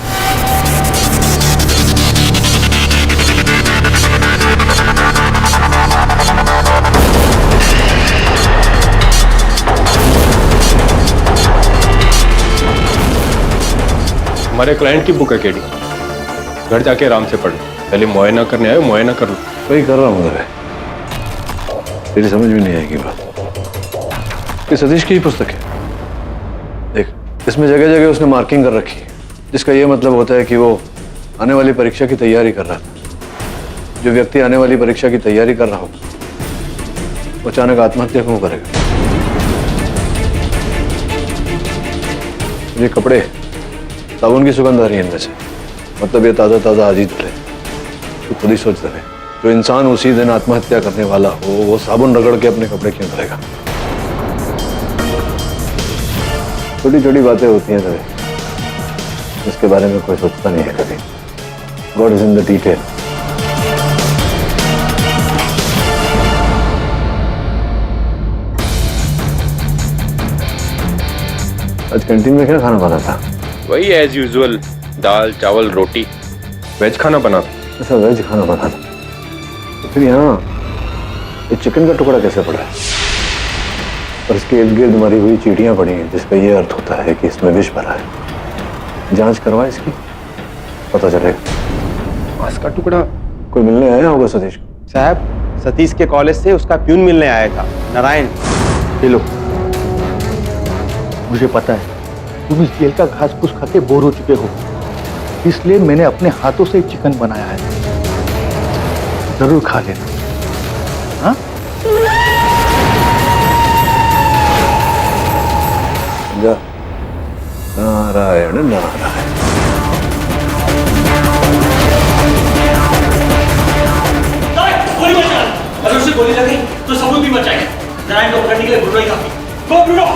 हमारे क्लाइंट की बुक है केडी, घर जाके आराम से पढ़। पहले मुआयना करने आए, मुआयना कर लो। वही कर रहा हूँ मगर तेरी समझ में नहीं आएगी बात। ये सतीश की ही पुस्तक है। देख, इसमें जगह जगह उसने मार्किंग कर रखी है, जिसका ये मतलब होता है कि वो आने वाली परीक्षा की तैयारी कर रहा था। जो व्यक्ति आने वाली परीक्षा की तैयारी कर रहा हो, वो अचानक आत्महत्या क्यों करेगा? ये कपड़े साबुन की सुगंध आ रही है इनमें से, मतलब ये ताज़ा ताज़ा आज ही धुले। तो खुद ही सोच रहे, जो इंसान उसी दिन आत्महत्या करने वाला हो, वो साबुन रगड़ के अपने कपड़े क्यों धोएगा? छोटी छोटी बातें होती हैं तभी, इसके बारे में कोई सोचता नहीं है कभी। God is in the detail. आज कैंटीन में क्या खाना बना था? वही एज यूजुअल, दाल चावल रोटी। वेज खाना बना था। ऐसा वेज खाना बना था, तो फिर यहाँ ये चिकन का टुकड़ा कैसे पड़ा है? और इसके इर्द गिर्द मरी हुई चींटियां पड़ी हैं, जिसका ये अर्थ होता है कि इसमें विष भरा है। जांच करवा इसकी, पता चलेगा। मांस का टुकड़ा। कोई मिलने आया होगा सतीश को? साहब, सतीश के कॉलेज से उसका प्यून मिलने आया था, नारायण। ये लो, मुझे पता है तुम इस जेल का घास फूस खा के बोर हो चुके हो, इसलिए मैंने अपने हाथों से चिकन बनाया है, जरूर खा लेना। हाँ? नारायण नारायण। अगर उसे गोली लगी तो सबूत भी बचाएगा। नारायण को पकड़ने के लिए ब्रूनो ही काफी। गो ब्रूनो!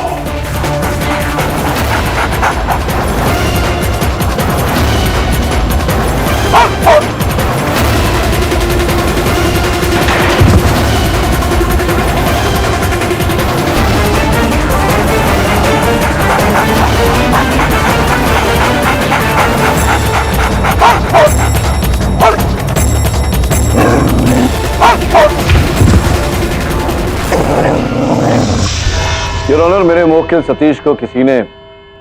योर ऑनर, मेरे मुवक्किल सतीश को किसी ने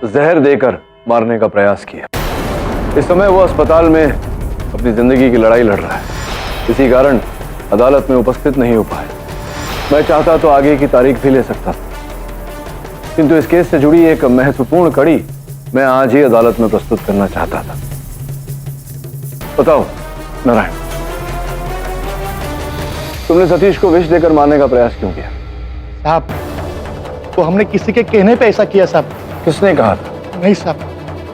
जहर देकर मारने का प्रयास किया। इस समय वो अस्पताल में अपनी जिंदगी की लड़ाई लड़ रहा है, इसी कारण अदालत में उपस्थित नहीं हो पाए। मैं चाहता तो आगे की तारीख भी ले सकता, किंतु इस केस से जुड़ी एक महत्वपूर्ण कड़ी मैं आज ही अदालत में प्रस्तुत करना चाहता था। बताओ नारायण, तुमने सतीश को विष देकर मारने का प्रयास क्यों किया? साहब, तो हमने किसी के कहने पे ऐसा किया साहब। किसने कहा था? नहीं साहब,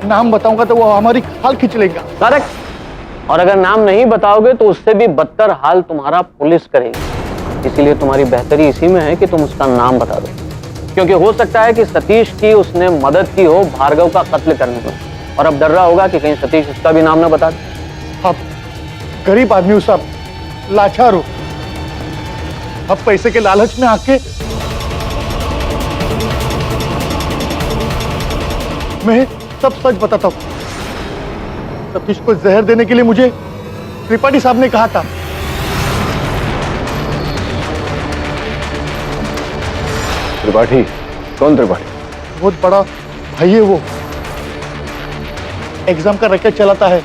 नाम बताऊंगा तो वो हमारी खाल खींच लेगा। करेक्ट। और अगर नाम नहीं बताओगे तो उससे भी बदतर हाल तुम्हारा पुलिस करेगी। इसीलिए तुम्हारी बेहतरी इसी में है कि तुम उसका नाम बता दो, क्योंकि हो सकता है कि सतीश की उसने मदद की हो भार्गव का कत्ल करने में, और अब डर रहा होगा कि कहीं सतीश उसका भी नाम ना बता दे। अब गरीब आदमी हूं साहब, लाचार हूं। अब पैसे के लालच में आके मैं सब सच बताता हूं। सतीश को जहर देने के लिए मुझे त्रिपाठी साहब ने कहा था। त्रिपाठी? कौन त्रिपाठी? बहुत बड़ा भाई है वो, एग्जाम का रैकेट चलाता है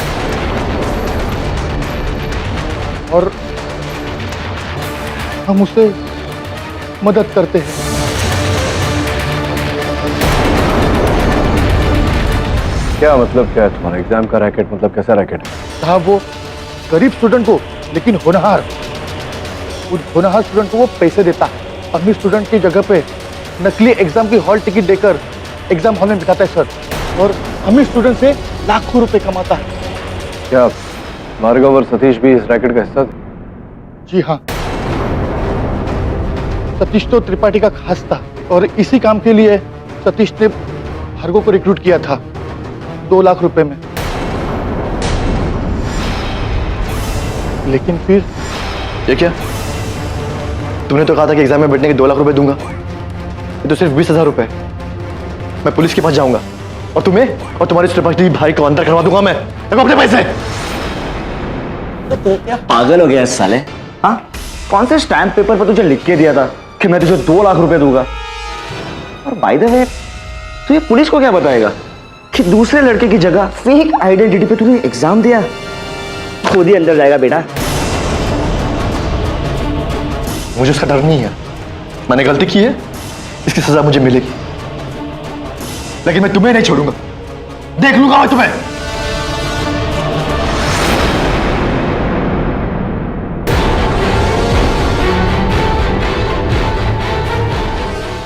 और हम उसे मदद करते हैं। क्या मतलब क्या है तुम्हारा? एग्जाम का रैकेट मतलब कैसा रैकेट है? साहब वो गरीब स्टूडेंट को, लेकिन होनहार, उस होनहार स्टूडेंट को वो पैसे देता है। अमीर स्टूडेंट की जगह पे नकली एग्जाम की हॉल टिकट देकर एग्जाम हॉल में बिठाता है सर, और अमीर स्टूडेंट से लाखों रुपए कमाता है। क्या भार्गव और सतीश भी इस रैकेट का हिस्सा थे? जी हाँ, सतीश तो त्रिपाठी का खास था और इसी काम के लिए सतीश ने भार्गव को रिक्रूट किया था 2 लाख रुपए में। लेकिन फिर ये क्या? तुमने तो कहा था कि एग्जाम में बैठने के 2 लाख रुपए दूंगा, ये तो सिर्फ 20,000 रुपए। मैं पुलिस के पास जाऊंगा और तुम्हें और तुम्हारे त्रिपाठी भाई को अंदर करवा दूंगा। मैं अपने पैसे। तो तू क्या पागल हो गया इस साले? हाँ, कौन से स्टैम्प पेपर पर तुझे लिख के दिया था कि मैं तुझे 2 लाख रुपए दूंगा? और बाय द वे, तू ये पुलिस को क्या बताएगा कि दूसरे लड़के की जगह फेक आइडेंटिटी पे तूने एग्जाम दिया? खुद ही अंदर जाएगा बेटा। मुझे उसका डर नहीं है। मैंने गलती की है, इसकी सजा मुझे मिलेगी, लेकिन मैं तुम्हें नहीं छोड़ूंगा। देख लूंगा मैं तुम्हें।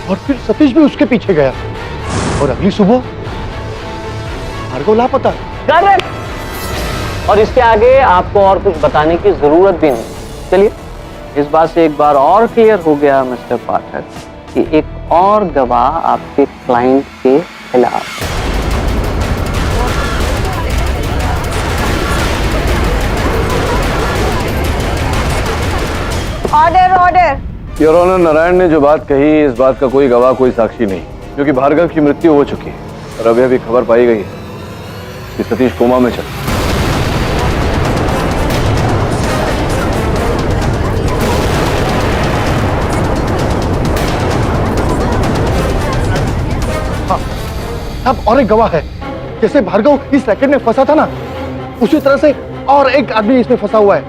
और फिर सतीश भी उसके पीछे गया और अगली सुबह भार्गव लापता। करेक्ट। और इसके आगे आपको और कुछ बताने की जरूरत भी नहीं। चलिए, इस बात से एक बार और क्लियर हो गया मिस्टर पाठक कि एक और गवाह आपके क्लाइंट के खिलाफ। Order order. Your honour, Narayan ने जो बात कही, इस बात का कोई गवाह, कोई साक्षी नहीं, क्योंकि भार्गव की मृत्यु हो चुकी है और अभी अभी खबर पाई गई है कि सतीश कोमा में चल। हाँ, अब और एक गवाह है। जैसे भार्गव इस रैकेट में फंसा था ना, उसी तरह से और एक आदमी इसमें फंसा हुआ है।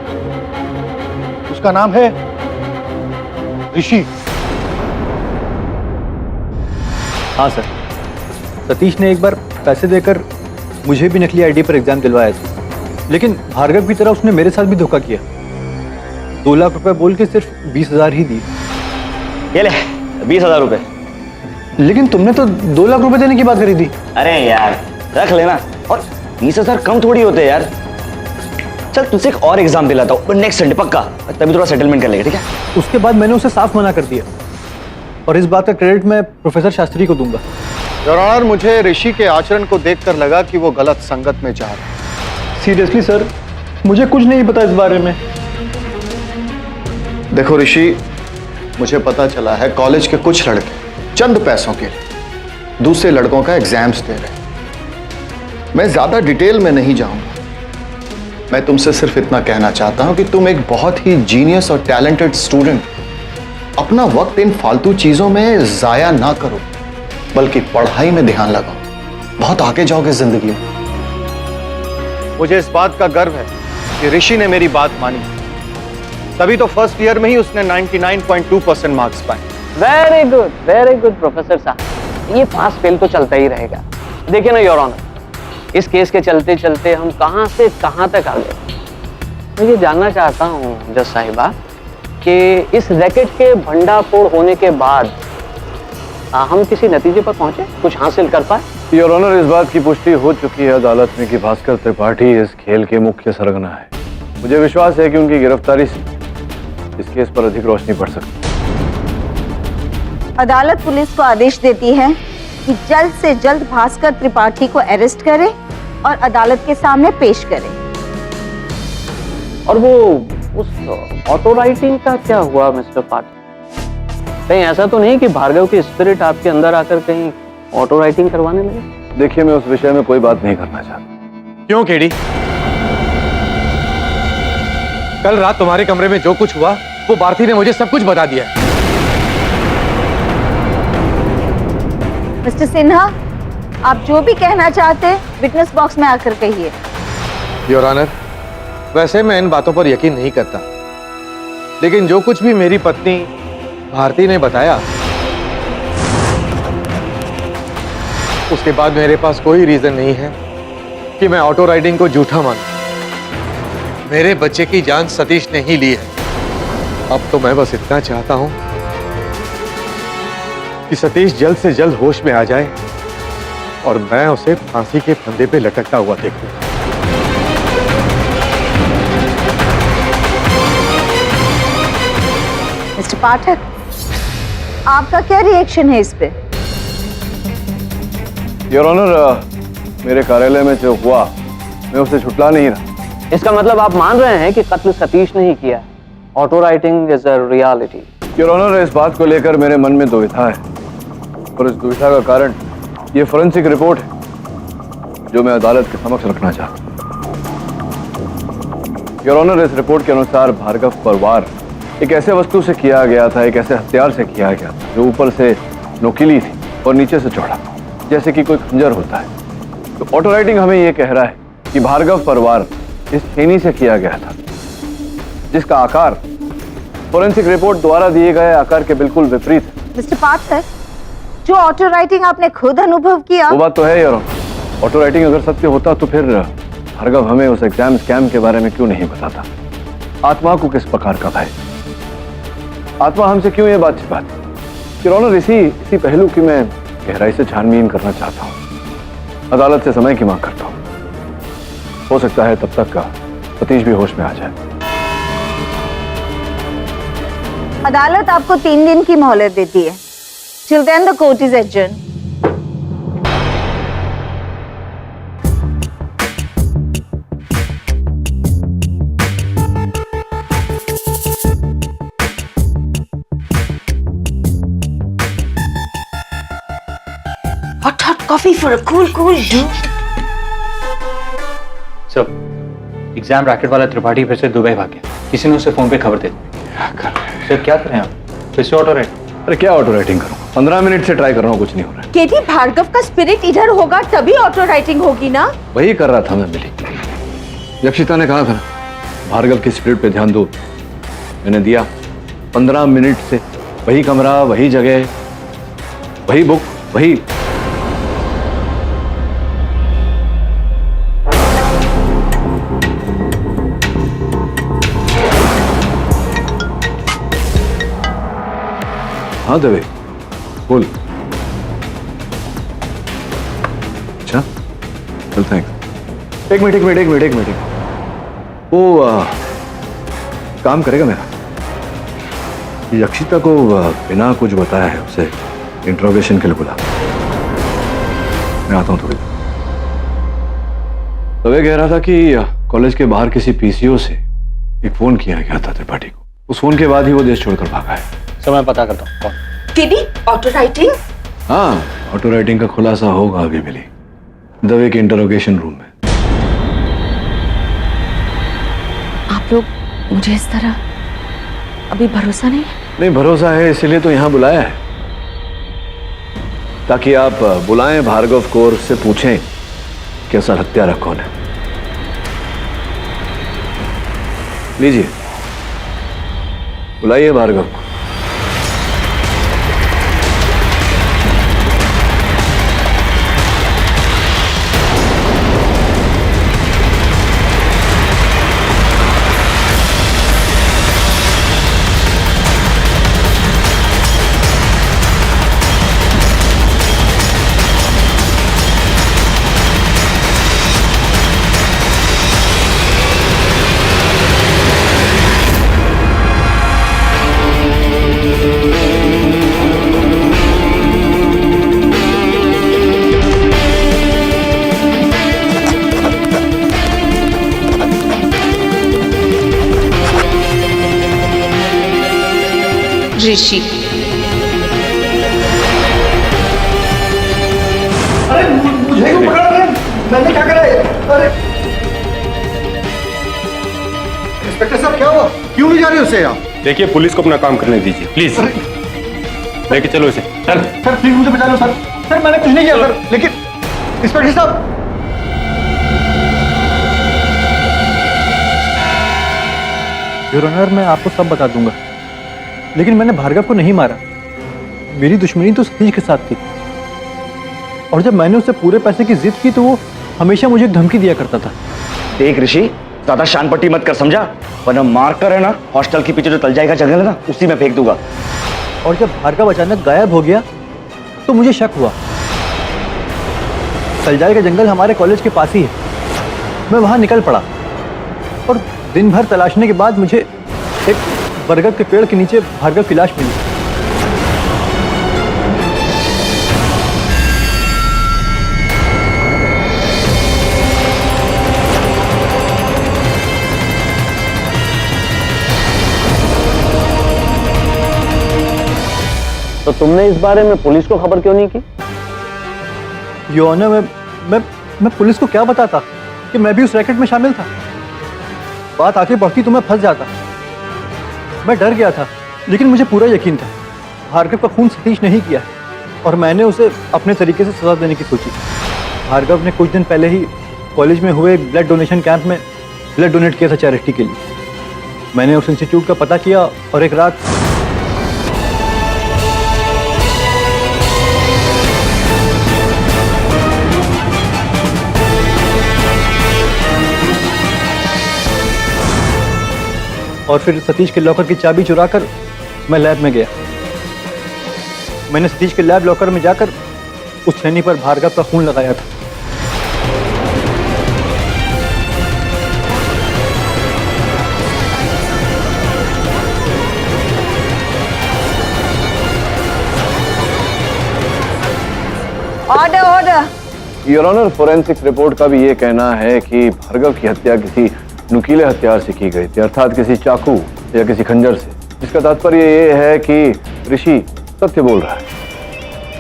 उसका नाम है ऋषि। हाँ सर, सतीश ने एक बार पैसे देकर मुझे भी नकली आईडी पर एग्जाम दिलवाया था, लेकिन भार्गव की तरह उसने मेरे साथ भी धोखा किया। 2 लाख रुपए बोल के सिर्फ 20,000 ही दी। ये ले 20,000 रुपए। लेकिन तुमने तो 2 लाख रुपए देने की बात करी थी। अरे यार रख लेना, और 20,000 कम थोड़ी होते यार। चल तुझसे एक और एग्जाम दिलाता हूँ नेक्स्ट संडे पक्का, तभी थोड़ा सेटलमेंट कर लेगा, ठीक है? उसके बाद मैंने उसे साफ मना कर दिया और इस बात का क्रेडिट मैं प्रोफेसर शास्त्री को दूंगा। योर ऑनर, मुझे ऋषि के आचरण को देखकर लगा कि वो गलत संगत में जा रहा है। सीरियसली सर, मुझे कुछ नहीं पता इस बारे में। देखो ऋषि, मुझे पता चला है कॉलेज के कुछ लड़के चंद पैसों के लिए दूसरे लड़कों का एग्जाम्स दे रहे हैं। मैं ज्यादा डिटेल में नहीं जाऊंगा, मैं तुमसे सिर्फ इतना कहना चाहता हूं कि तुम एक बहुत ही जीनियस और टैलेंटेड स्टूडेंट, अपना वक्त इन फालतू चीजों में जाया ना करो, बल्कि पढ़ाई में ध्यान लगाओ। बहुत आगे जाओगे जिंदगी में। मुझे इस बात का गर्व है कि ऋषि ने मेरी बात मानी, तभी तो फर्स्ट ईयर में ही उसने 99.2% मार्क्स पाए। वेरी गुड प्रोफेसर साहब। ये पास फेल तो चलता ही रहेगा। देखिए ना योर ऑनर, इस केस के चलते चलते हम कहां से कहां तक आ गए। मैं ये जानना चाहता हूं जज साहिबा कि इस रैकेट के भंडाफोड़ होने के बाद हम किसी नतीजे पर पहुंचे, कुछ हासिल कर पाए? योर ऑनर, इस बात की पुष्टि हो चुकी है अदालत में कि भास्कर त्रिपाठी इस खेल के मुख्य सरगना है। मुझे विश्वास है कि उनकी गिरफ्तारी से इस केस पर अधिक रोशनी पड़ सकती है। अदालत पुलिस को आदेश देती है कि जल्द से जल्द भास्कर त्रिपाठी को अरेस्ट करे और अदालत के सामने पेश करे। और वो उस ऑटो राइटिंग का क्या हुआ मिस्टर पाठक? कहीं ऐसा तो नहीं कि भार्गव की स्पिरिट आपके अंदर आकर कहीं ऑटो राइटिंग करवाने लगे? देखिए, मैं उस विषय में कोई बात नहीं करना चाहता। क्यों केडी? कल रात तुम्हारे कमरे में जो कुछ हुआ वो भारती ने मुझे सब कुछ बता दिया है। मिस्टर सिन्हा, आप जो भी कहना चाहते हैं विटनेस बॉक्स में आकर कहिए। योर ऑनर, वैसे मैं इन बातों पर यकीन नहीं करता, लेकिन जो कुछ भी मेरी पत्नी भारती ने बताया उसके बाद मेरे पास कोई रीजन नहीं है कि मैं ऑटो राइडिंग को झूठा मानूं। मेरे बच्चे की जान सतीश ने ही ली है। अब तो मैं बस इतना चाहता हूं कि सतीश जल्द से जल्द होश में आ जाए और मैं उसे फांसी के फंदे पे लटकता हुआ देखूं। मिस्टर पाठक, आपका क्या रिएक्शन है इस पे? योर ऑनर, मेरे कार्यालय में जो हुआ मैं उसे छुटला नहीं रहा। इसका मतलब आप मान रहे हैं कि कत्ल सतीश ने ही किया? Auto writing is a reality. Your honour, इस बात को लेकर मेरे मन में दुविधा है और इस दुविधा का कारण ये फोरेंसिक रिपोर्ट है जो मैं अदालत के समक्ष रखना चाहता हूँ। योर ऑनर, इस रिपोर्ट के अनुसार भार्गव पर वार एक ऐसे वस्तु से किया गया था, एक ऐसे हथियार से किया गया था जो ऊपर से नोकीली थी और नीचे से चौड़ा, जैसे कि कोई खंजर होता है। तो ऑटो राइटिंग हमें यह कह रहा है कि भार्गव पर वार इस छेनी से किया गया था, जिसका आकार फोरेंसिक रिपोर्ट द्वारा दिए गए आकार के बिल्कुल विपरीत है। मिस्टर पाठक, जो ऑटो राइटिंग आपने खुद अनुभव किया, वो बात तो है यार। ऑटो राइटिंग अगर सत्य होता तो फिर भार्गव हमें उस एग्जाम स्कैम के बारे में क्यों नहीं बताता? आत्मा को किस प्रकार का भय? आत्मा हमसे क्यों ये बात छिपाती? योर ऑनर, इसी पहलू की मैं गहराई से छानबीन करना चाहता हूँ। अदालत से समय की मांग करता हूँ। हो सकता है तब तक का सतीश भी होश में आ जाए। अदालत आपको 3 दिन की मोहलत देती है। Till then the court is adjourned. Hot coffee for a cool dude. Sir, exam racket वाला त्रिपाठी फिर से दुबई भाग गया। किसी ने उसे फोन पे खबर दे दी। सर, क्या करें आप? फिर से ऑटो राइटिंग? अरे क्या ऑटो राइटिंग करूं? 15 मिनट से ट्राई कर रहा हूं, कुछ नहीं हो रहा। केटी, भार्गव का स्पिरिट इधर होगा तभी ऑटो राइटिंग होगी ना? वही कर रहा था मैं मिली। यक्षिता ने कहा था भार्गव की स्पिरिट पे ध्यान दो, मैंने दिया। 15 मिनट से वही कमरा, वही जगह, वही बुक, वही। हाँ दवे, बोल। अच्छा, चल थैंक्स। एक मिनट। वो काम करेगा मेरा? यक्षिता को बिना कुछ बताया है उसे इंट्रोगेशन के लिए बुला। मैं आता हूँ थोड़ी देर। दवे कह रहा था कि कॉलेज के बाहर किसी पीसीओ से एक फोन किया गया था त्रिपाठी को। उस फोन के बाद ही वो देश छोड़कर भागा है। सर, मैं पता करता हूँ। केटी, ऑटो राइटिंग? हाँ, ऑटो राइटिंग का खुलासा होगा अभी मिली, दवे के इंटरोगेशन रूम में। आप लोग मुझे इस तरह अभी भरोसा नहीं? नहीं, भरोसा है, इसीलिए तो यहां बुलाया है, ताकि आप बुलाएं भार्गव को और उससे पूछें कि असल हत्यारा कौन है। लीजिए, बुलाइए भार्गव को। ऋषि। अरे मुझे क्यों पकड़ा? मैंने क्या करा है? अरे इंस्पेक्टर साहब, क्या हुआ? क्यों ले जा रहे हो उसे आप? देखिए, पुलिस को अपना काम करने दीजिए प्लीज। लेके चलो इसे, चल। सर प्लीज मुझे बचा लो सर। सर मैंने कुछ नहीं किया सर, लेकिन इंस्पेक्टर साहब। योर ऑनर, मैं आपको सब बता दूंगा, लेकिन मैंने भार्गव को नहीं मारा। मेरी दुश्मनी तो सतीश के साथ थी, और जब मैंने उससे पूरे पैसे की जिद की तो वो हमेशा मुझे एक धमकी दिया करता था। देख ऋषि, ज्यादा शान पट्टी मत कर, समझा? वरना मार कर है ना, हॉस्टल के पीछे जो तल जाएगा जंगल है ना, उसी में फेंक दूंगा। और जब भार्गव अचानक गायब हो गया तो मुझे शक हुआ। तलजाई का जंगल हमारे कॉलेज के पास ही है। मैं वहां निकल पड़ा और दिन भर तलाशने के बाद मुझे एक बरगद के पेड़ के नीचे भार्गव की लाश मिली। तो तुमने इस बारे में पुलिस को खबर क्यों नहीं की? योर ऑनर, मैं पुलिस को क्या बताता कि मैं भी उस रैकेट में शामिल था। बात आगे बढ़ती तो मैं फंस जाता। मैं डर गया था, लेकिन मुझे पूरा यकीन था भार्गव का खून सतीश नहीं किया है, और मैंने उसे अपने तरीके से सजा देने की सोची। भार्गव ने कुछ दिन पहले ही कॉलेज में हुए एक ब्लड डोनेशन कैंप में ब्लड डोनेट किया था चैरिटी के लिए। मैंने उस इंस्टीट्यूट का पता किया और एक रात और फिर सतीश के लॉकर की चाबी चुराकर मैं लैब में गया। मैंने सतीश के लैब लॉकर में जाकर उस छेनी पर भार्गव का खून लगाया था। Order order. Your honour, forensics report का भी ये कहना है कि भार्गव की हत्या किसी नुकीले हथियार से की गई थी, अर्थात किसी चाकू या किसी खंजर से, जिसका तात्पर्य ये है कि ऋषि सत्य बोल रहा है।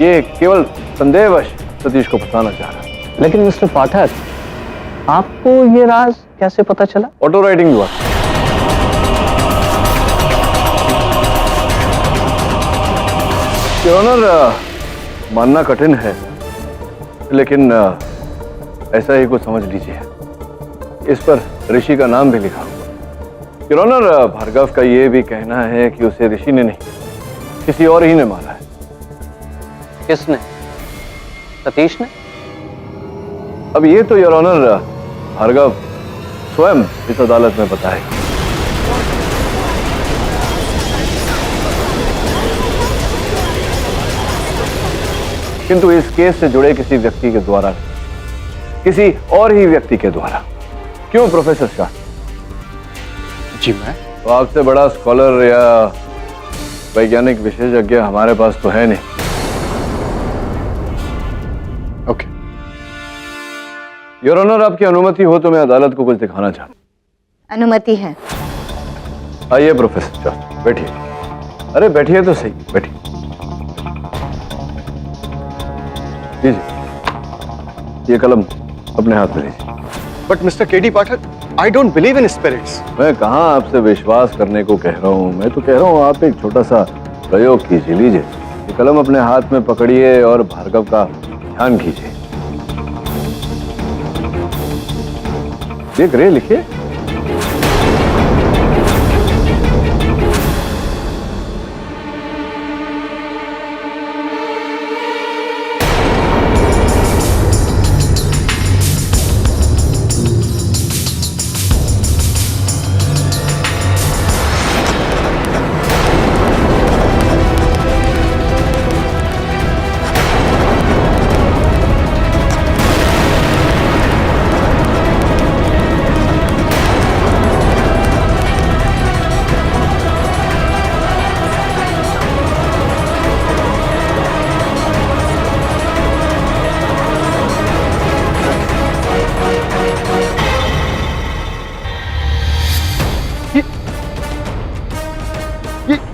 ये केवल संदेहवश सतीश को फंसाना चाह रहा है। लेकिन मिस्टर पाठक, आपको ये राज कैसे पता चला? ऑटो राइटिंग द्वारा। योर ऑनर, मानना कठिन है, लेकिन ऐसा ही कुछ समझ लीजिए। इस पर ऋषि का नाम भी लिखा हुआ। योर ऑनर, भार्गव का ये भी कहना है कि उसे ऋषि ने नहीं, किसी और ही ने मारा है। किसने? सतीश ने? अब ये तो योर ऑनर भार्गव स्वयं इस अदालत में बताएगा। किंतु इस केस से जुड़े किसी व्यक्ति के द्वारा, किसी और ही व्यक्ति के द्वारा। क्यों प्रोफेसर शाह? जी मैं तो आपसे बड़ा स्कॉलर या वैज्ञानिक विशेषज्ञ हमारे पास तो है नहीं। ओके। योर ऑनर, आपकी अनुमति हो तो मैं अदालत को कुछ दिखाना चाहता हूं। अनुमति है। आइए प्रोफेसर शाह, बैठिए। अरे बैठिए तो सही, बैठिए। लीजिए, ये कलम अपने हाथ में लीजिए। But mister KD Pathak, I don't believe in spirits. मैं कहाँ आपसे विश्वास करने को कह रहा हूँ, मैं तो कह रहा हूँ आप एक छोटा सा प्रयोग कीजिए। लीजिए, ये कलम अपने हाथ में पकड़िए और भार्गव का ध्यान कीजिए। देख रहे, लिखिए।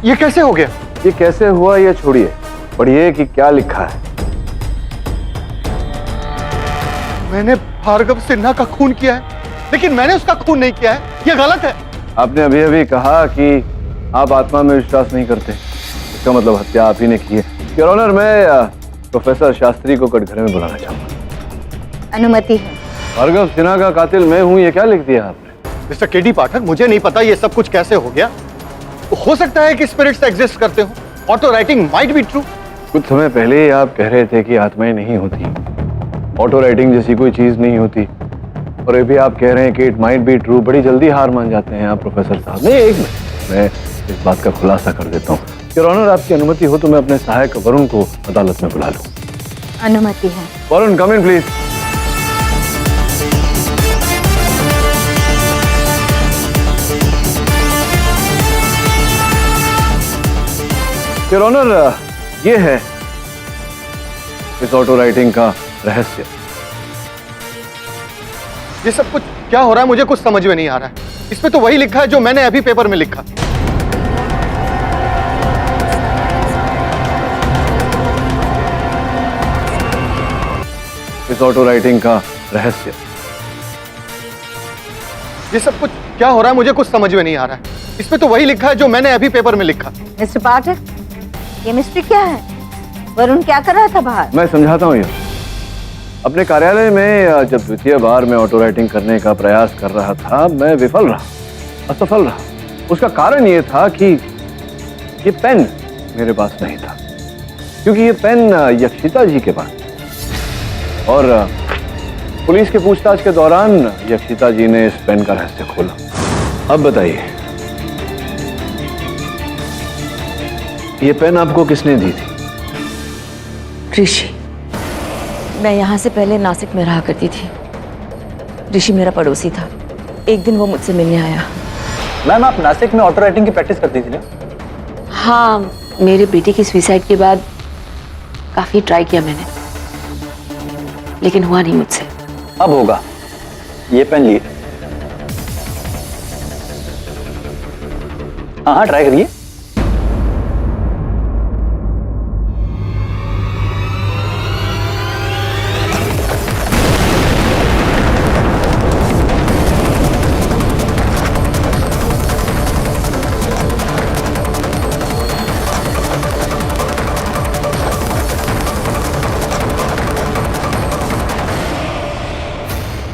ये कैसे हो गया? ये कैसे हुआ ये छोड़िए, पढ़िए कि क्या लिखा है। मैंने भार्गव सिन्हा का खून किया है, लेकिन मैंने उसका खून नहीं किया है। ये गलत है। आपने अभी अभी कहा कि आप आत्मा में विश्वास नहीं करते, इसका मतलब हत्या आप ही ने की है। योर ऑनर, मैं प्रोफेसर शास्त्री को कटघरे में बुलाना चाहूंगा। अनुमति है। भार्गव सिन्हा का कातिल मैं हूं, ये क्या लिख दिया आपने? मिस्टर केडी पाठक, मुझे नहीं पता ये सब कुछ कैसे हो गया। हो सकता है कि स्पिरिट्स एग्जिस्ट करते हो। Auto writing might be true. कुछ समय पहले ही आप कह रहे थे कि आत्माएं नहीं होती, ऑटो राइटिंग जैसी कोई चीज नहीं होती, और अभी आप कह रहे हैं कि इट माइट बी ट्रू। बड़ी जल्दी हार मान जाते हैं आप प्रोफेसर साहब। नहीं, एक मिनट, मैं इस बात का खुलासा कर देता हूँ। योर ऑनर, आपकी अनुमति हो तो मैं अपने सहायक वरुण को अदालत में बुला लूं। अनुमति है। वरुण, कम इन प्लीज। योर ऑनर, ये है इस ऑटो राइटिंग का रहस्य। ये सब कुछ क्या हो रहा है, मुझे कुछ समझ में नहीं आ रहा है। इसमें तो वही लिखा है जो मैंने अभी पेपर में लिखा। इस ऑटो राइटिंग का रहस्य। ये सब कुछ क्या हो रहा है, मुझे कुछ समझ में नहीं आ रहा है। इसमें तो वही लिखा है जो मैंने अभी पेपर में लिखा। मिस्टर पाठक, ये मिस्ट्री क्या है? वरुण क्या कर रहा था बाहर? मैं समझाता हूँ। ये अपने कार्यालय में जब द्वितीय बार मैं ऑटो राइटिंग करने का प्रयास कर रहा था, मैं विफल रहा, असफल रहा। उसका कारण ये था कि ये पेन मेरे पास नहीं था, क्योंकि ये पेन यक्षिता जी के पास था। और पुलिस के पूछताछ के दौरान यक्षिता जी ने इस पेन का रहस्य खोला। अब बताइए, ये पेन आपको किसने दी थी? ऋषि। मैं यहाँ से पहले नासिक में रहा करती थी। ऋषि मेरा पड़ोसी था। एक दिन वो मुझसे मिलने आया। मैम, आप नासिक में ऑटो राइटिंग की प्रैक्टिस करती थी ना? हाँ, मेरे बेटे की सुसाइड के बाद काफी ट्राई किया मैंने, लेकिन हुआ नहीं मुझसे। अब होगा। ये पेन लिए। हाँ, ट्राई करिए।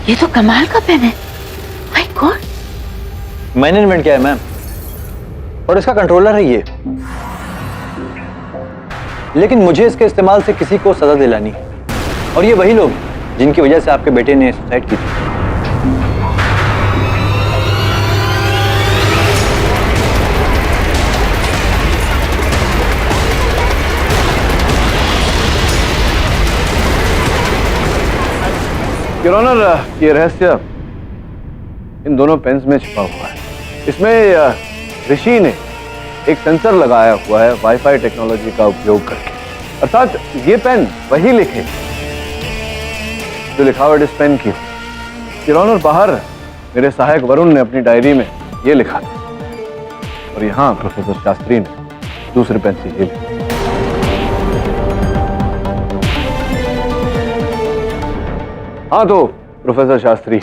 ये तो कमाल का पेन है। My God. मैंने इन्वेंट किया है मैम, और इसका कंट्रोलर है ये। लेकिन मुझे इसके इस्तेमाल से किसी को सजा दिलानी है, और ये वही लोग जिनकी वजह से आपके बेटे ने सुसाइड की थी। योर ऑनर, ये रहस्य इन दोनों पेन्स में छिपा हुआ है। इसमें ऋषि ने एक सेंसर लगाया हुआ है वाईफाई टेक्नोलॉजी का उपयोग करके, अर्थात ये पेन वही लिखे जो लिखावट इस पेन की। योर ऑनर, बाहर मेरे सहायक वरुण ने अपनी डायरी में ये लिखा था, और यहाँ प्रोफेसर शास्त्री ने दूसरे पेन से ये लिखा। हाँ तो प्रोफेसर शास्त्री,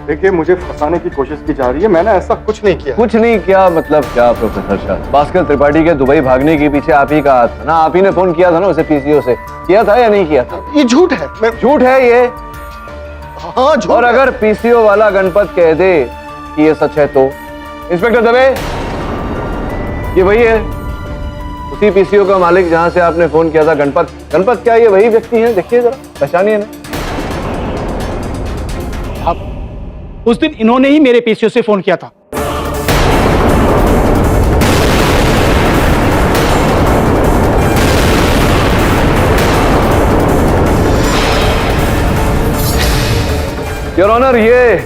देखिए, मुझे फंसाने की कोशिश की जा रही है। मैंने ऐसा कुछ नहीं किया। कुछ नहीं किया मतलब क्या प्रोफेसर शास्त्री? भास्कर त्रिपाठी के दुबई भागने के पीछे आप ही का हाथ था ना? आप ही ने फोन किया था ना उसे पीसीओ से? किया था या नहीं किया था? ये झूठ है। झूठ है ये? हाँ, झूठ। और अगर पीसीओ वाला गणपत कह दे कि ये सच है तो? इंस्पेक्टर दवे, ये वही है? उसी पीसीओ का मालिक जहां से आपने फोन किया था, गणपत? गणपत क्या ये वही व्यक्ति है? देखिए जरा, पहचानिए ना। उस दिन इन्होंने ही मेरे पीसीओ से फोन किया था। योर ऑनर, ये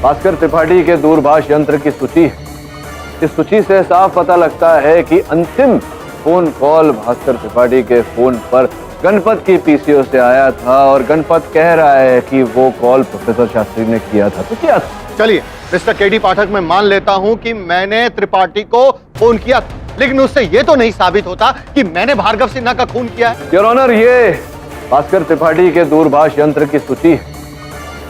भास्कर त्रिपाठी के दूरभाष यंत्र की सूची है। इस सूची से साफ पता लगता है कि अंतिम फोन कॉल भास्कर त्रिपाठी के फोन पर गणपत की पीसीओ से आया था, और गणपत कह रहा है कि वो कॉल प्रोफेसर शास्त्री ने किया था। तो क्या था? चलिए मिस्टर केडी पाठक, मैं मान लेता हूं कि मैंने त्रिपाठी को फोन किया था, लेकिन उससे ये तो नहीं साबित होता कि मैंने भार्गव सिन्हा का खून किया है। योर ऑनर, ये भास्कर त्रिपाठी के दूरभाष यंत्र की सूची है।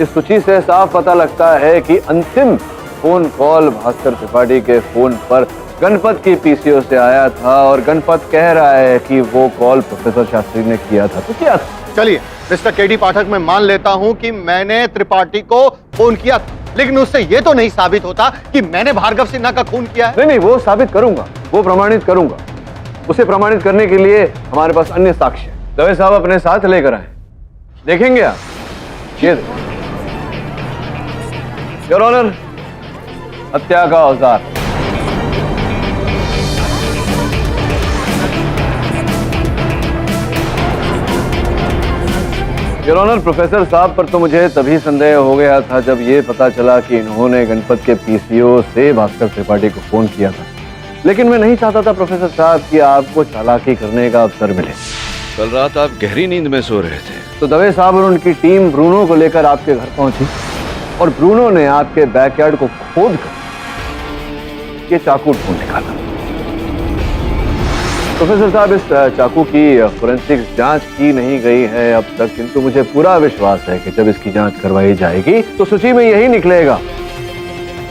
इस सूची से साफ पता लगता है कि अंतिम फोन कॉल भास्कर त्रिपाठी के फोन पर गणपत की पीसीओ से आया था और गणपत कह रहा है कि वो कॉल प्रोफेसर शास्त्री ने किया था। तो किया था। चलिए मिस्टर केडी पाठक, मैं मान लेता हूं कि मैंने त्रिपाठी को फोन किया था, लेकिन उससे ये तो नहीं साबित होता कि मैंने भार्गव सिन्हा का खून किया है। नहीं, वो साबित करूंगा, वो प्रमाणित करूंगा। उसे प्रमाणित करने के लिए हमारे पास अन्य साक्ष्य है। दवे साहब अपने साथ लेकर आए, देखेंगे आप? ये योर ऑनर, हत्या का औजार। योर ऑनर, प्रोफेसर साहब पर तो मुझे तभी संदेह हो गया था जब ये पता चला कि इन्होंने गणपत के पीसीओ से भास्कर त्रिपाठी को फोन किया था। लेकिन मैं नहीं चाहता था प्रोफेसर साहब कि आपको चालाकी करने का अवसर मिले। कल रात आप गहरी नींद में सो रहे थे, तो दवे साहब और उनकी टीम ब्रूनो को लेकर आपके घर पहुंची और ब्रूनो ने आपके बैकयार्ड को खोद कर ये चाकू ढूंढ निकाला। प्रोफेसर साहब, इस चाकू की फोरेंसिक जांच की नहीं गई है अब तक, किंतु मुझे पूरा विश्वास है कि जब इसकी जांच करवाई जाएगी तो सूची में यही निकलेगा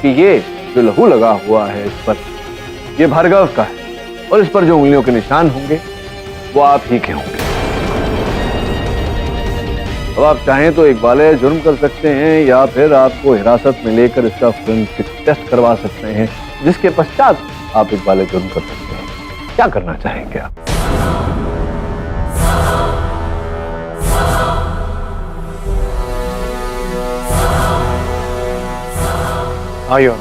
कि ये जो लहू लगा हुआ है इस पर, ये भार्गव का है और इस पर जो उंगलियों के निशान होंगे वो आप ही के होंगे। अब आप चाहें तो इकबाले जुर्म कर सकते हैं या फिर आपको हिरासत में लेकर इसका फोरेंसिक टेस्ट करवा सकते हैं, जिसके पश्चात आप इकबाले जुर्म कर सकते हैं। क्या करना चाहेंगे आप? आइए,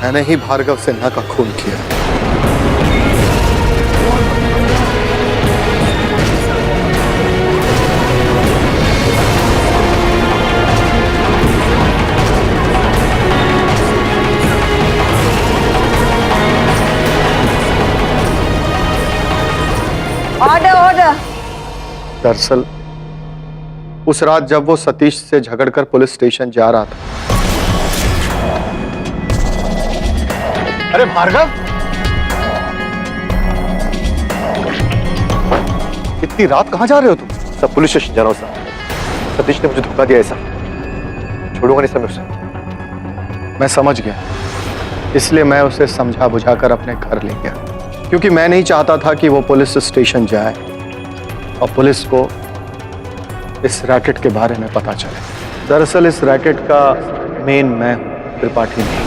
मैंने ही भार्गव सिन्हा का खून किया। Order order. दरअसल उस रात जब वो सतीश से झगड़कर पुलिस स्टेशन जा रहा था। अरे भार्गव, इतनी रात कहां जा रहे हो तुम? सब पुलिस स्टेशन जा रहा हूं साहब। सतीश ने मुझे धोखा दिया ऐसा, छोड़ूंगा नहीं समय उसे। मैं समझ गया, इसलिए मैं उसे समझा बुझाकर अपने घर ले गया, क्योंकि मैं नहीं चाहता था कि वो पुलिस स्टेशन जाए और पुलिस को इस रैकेट के बारे में पता चले। दरअसल इस रैकेट का मेन मैं त्रिपाठी नहीं।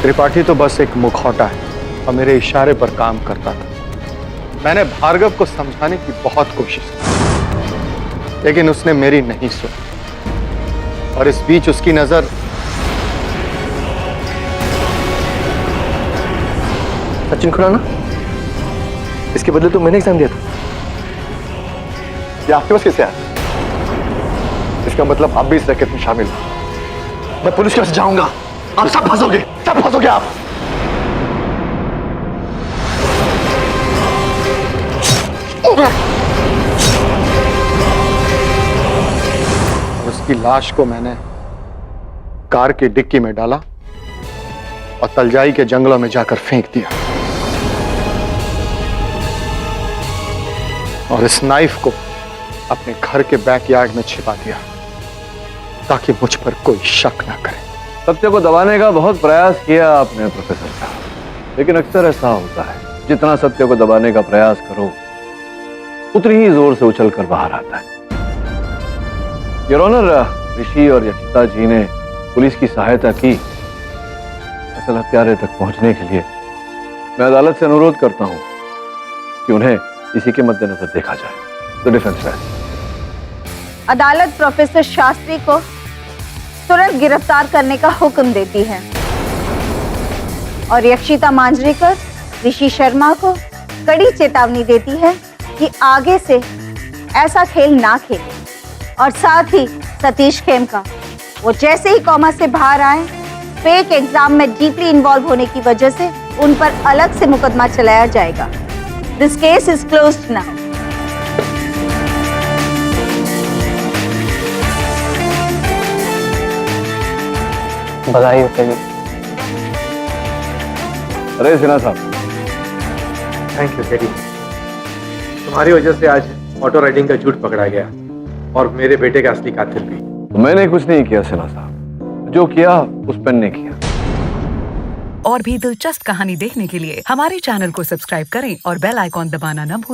त्रिपाठी तो बस एक मुखौटा है और मेरे इशारे पर काम करता था। मैंने भार्गव को समझाने की बहुत कोशिश की, लेकिन उसने मेरी नहीं सुनी और इस बीच उसकी नजर सचिन खुराना, इसके बदले तो मैंने एग्जाम दिया था। ये आपके पास कैसे आया? इसका मतलब आप भी इस रैकेट में शामिल हो। मैं पुलिस के पास जाऊंगा, आप सब फंसोगे, सब फंसोगे आप। उसकी लाश को मैंने कार की डिक्की में डाला और तलजाई के जंगलों में जाकर फेंक दिया और इस नाइफ को अपने घर के बैकयार्ड में छिपा दिया ताकि मुझ पर कोई शक ना करे। सत्य को दबाने का बहुत प्रयास किया आपने प्रोफेसर साहब, लेकिन अक्सर ऐसा होता है, जितना सत्य को दबाने का प्रयास करो उतनी ही जोर से उछल कर बाहर आता है। योर ऑनर, ऋषि और यक्षिता जी ने पुलिस की सहायता की असल हत्यारे तक पहुंचने के लिए। मैं अदालत से अनुरोध करता हूं कि उन्हें इसी के मद्देनजर देखा जाए। तो डिफेंस है। अदालत प्रोफेसर शास्त्री को तुरंत गिरफ्तार करने का हुक्म देती है और यक्षिता मांजरेकर ऋषि शर्मा को कड़ी चेतावनी देती है कि आगे से ऐसा खेल ना खेले और साथ ही सतीश खेमका, वो जैसे ही कॉमा से बाहर आए, फेक एग्जाम में डीपली इन्वॉल्व होने की वजह से उन पर अलग से मुकदमा चलाया जाएगा। This case is closed now. बधाई हो तेरी। अरे सिन्हा साहब, थैंक यू टेडी। तुम्हारी वजह से आज ऑटो राइडिंग का झूठ पकड़ा गया और मेरे बेटे का असली कातिल भी। मैंने कुछ नहीं किया सिन्हा साहब, जो किया उस पेन ने किया। और भी दिलचस्प कहानी देखने के लिए हमारे चैनल को सब्सक्राइब करें और बेल आइकॉन दबाना न भूलें।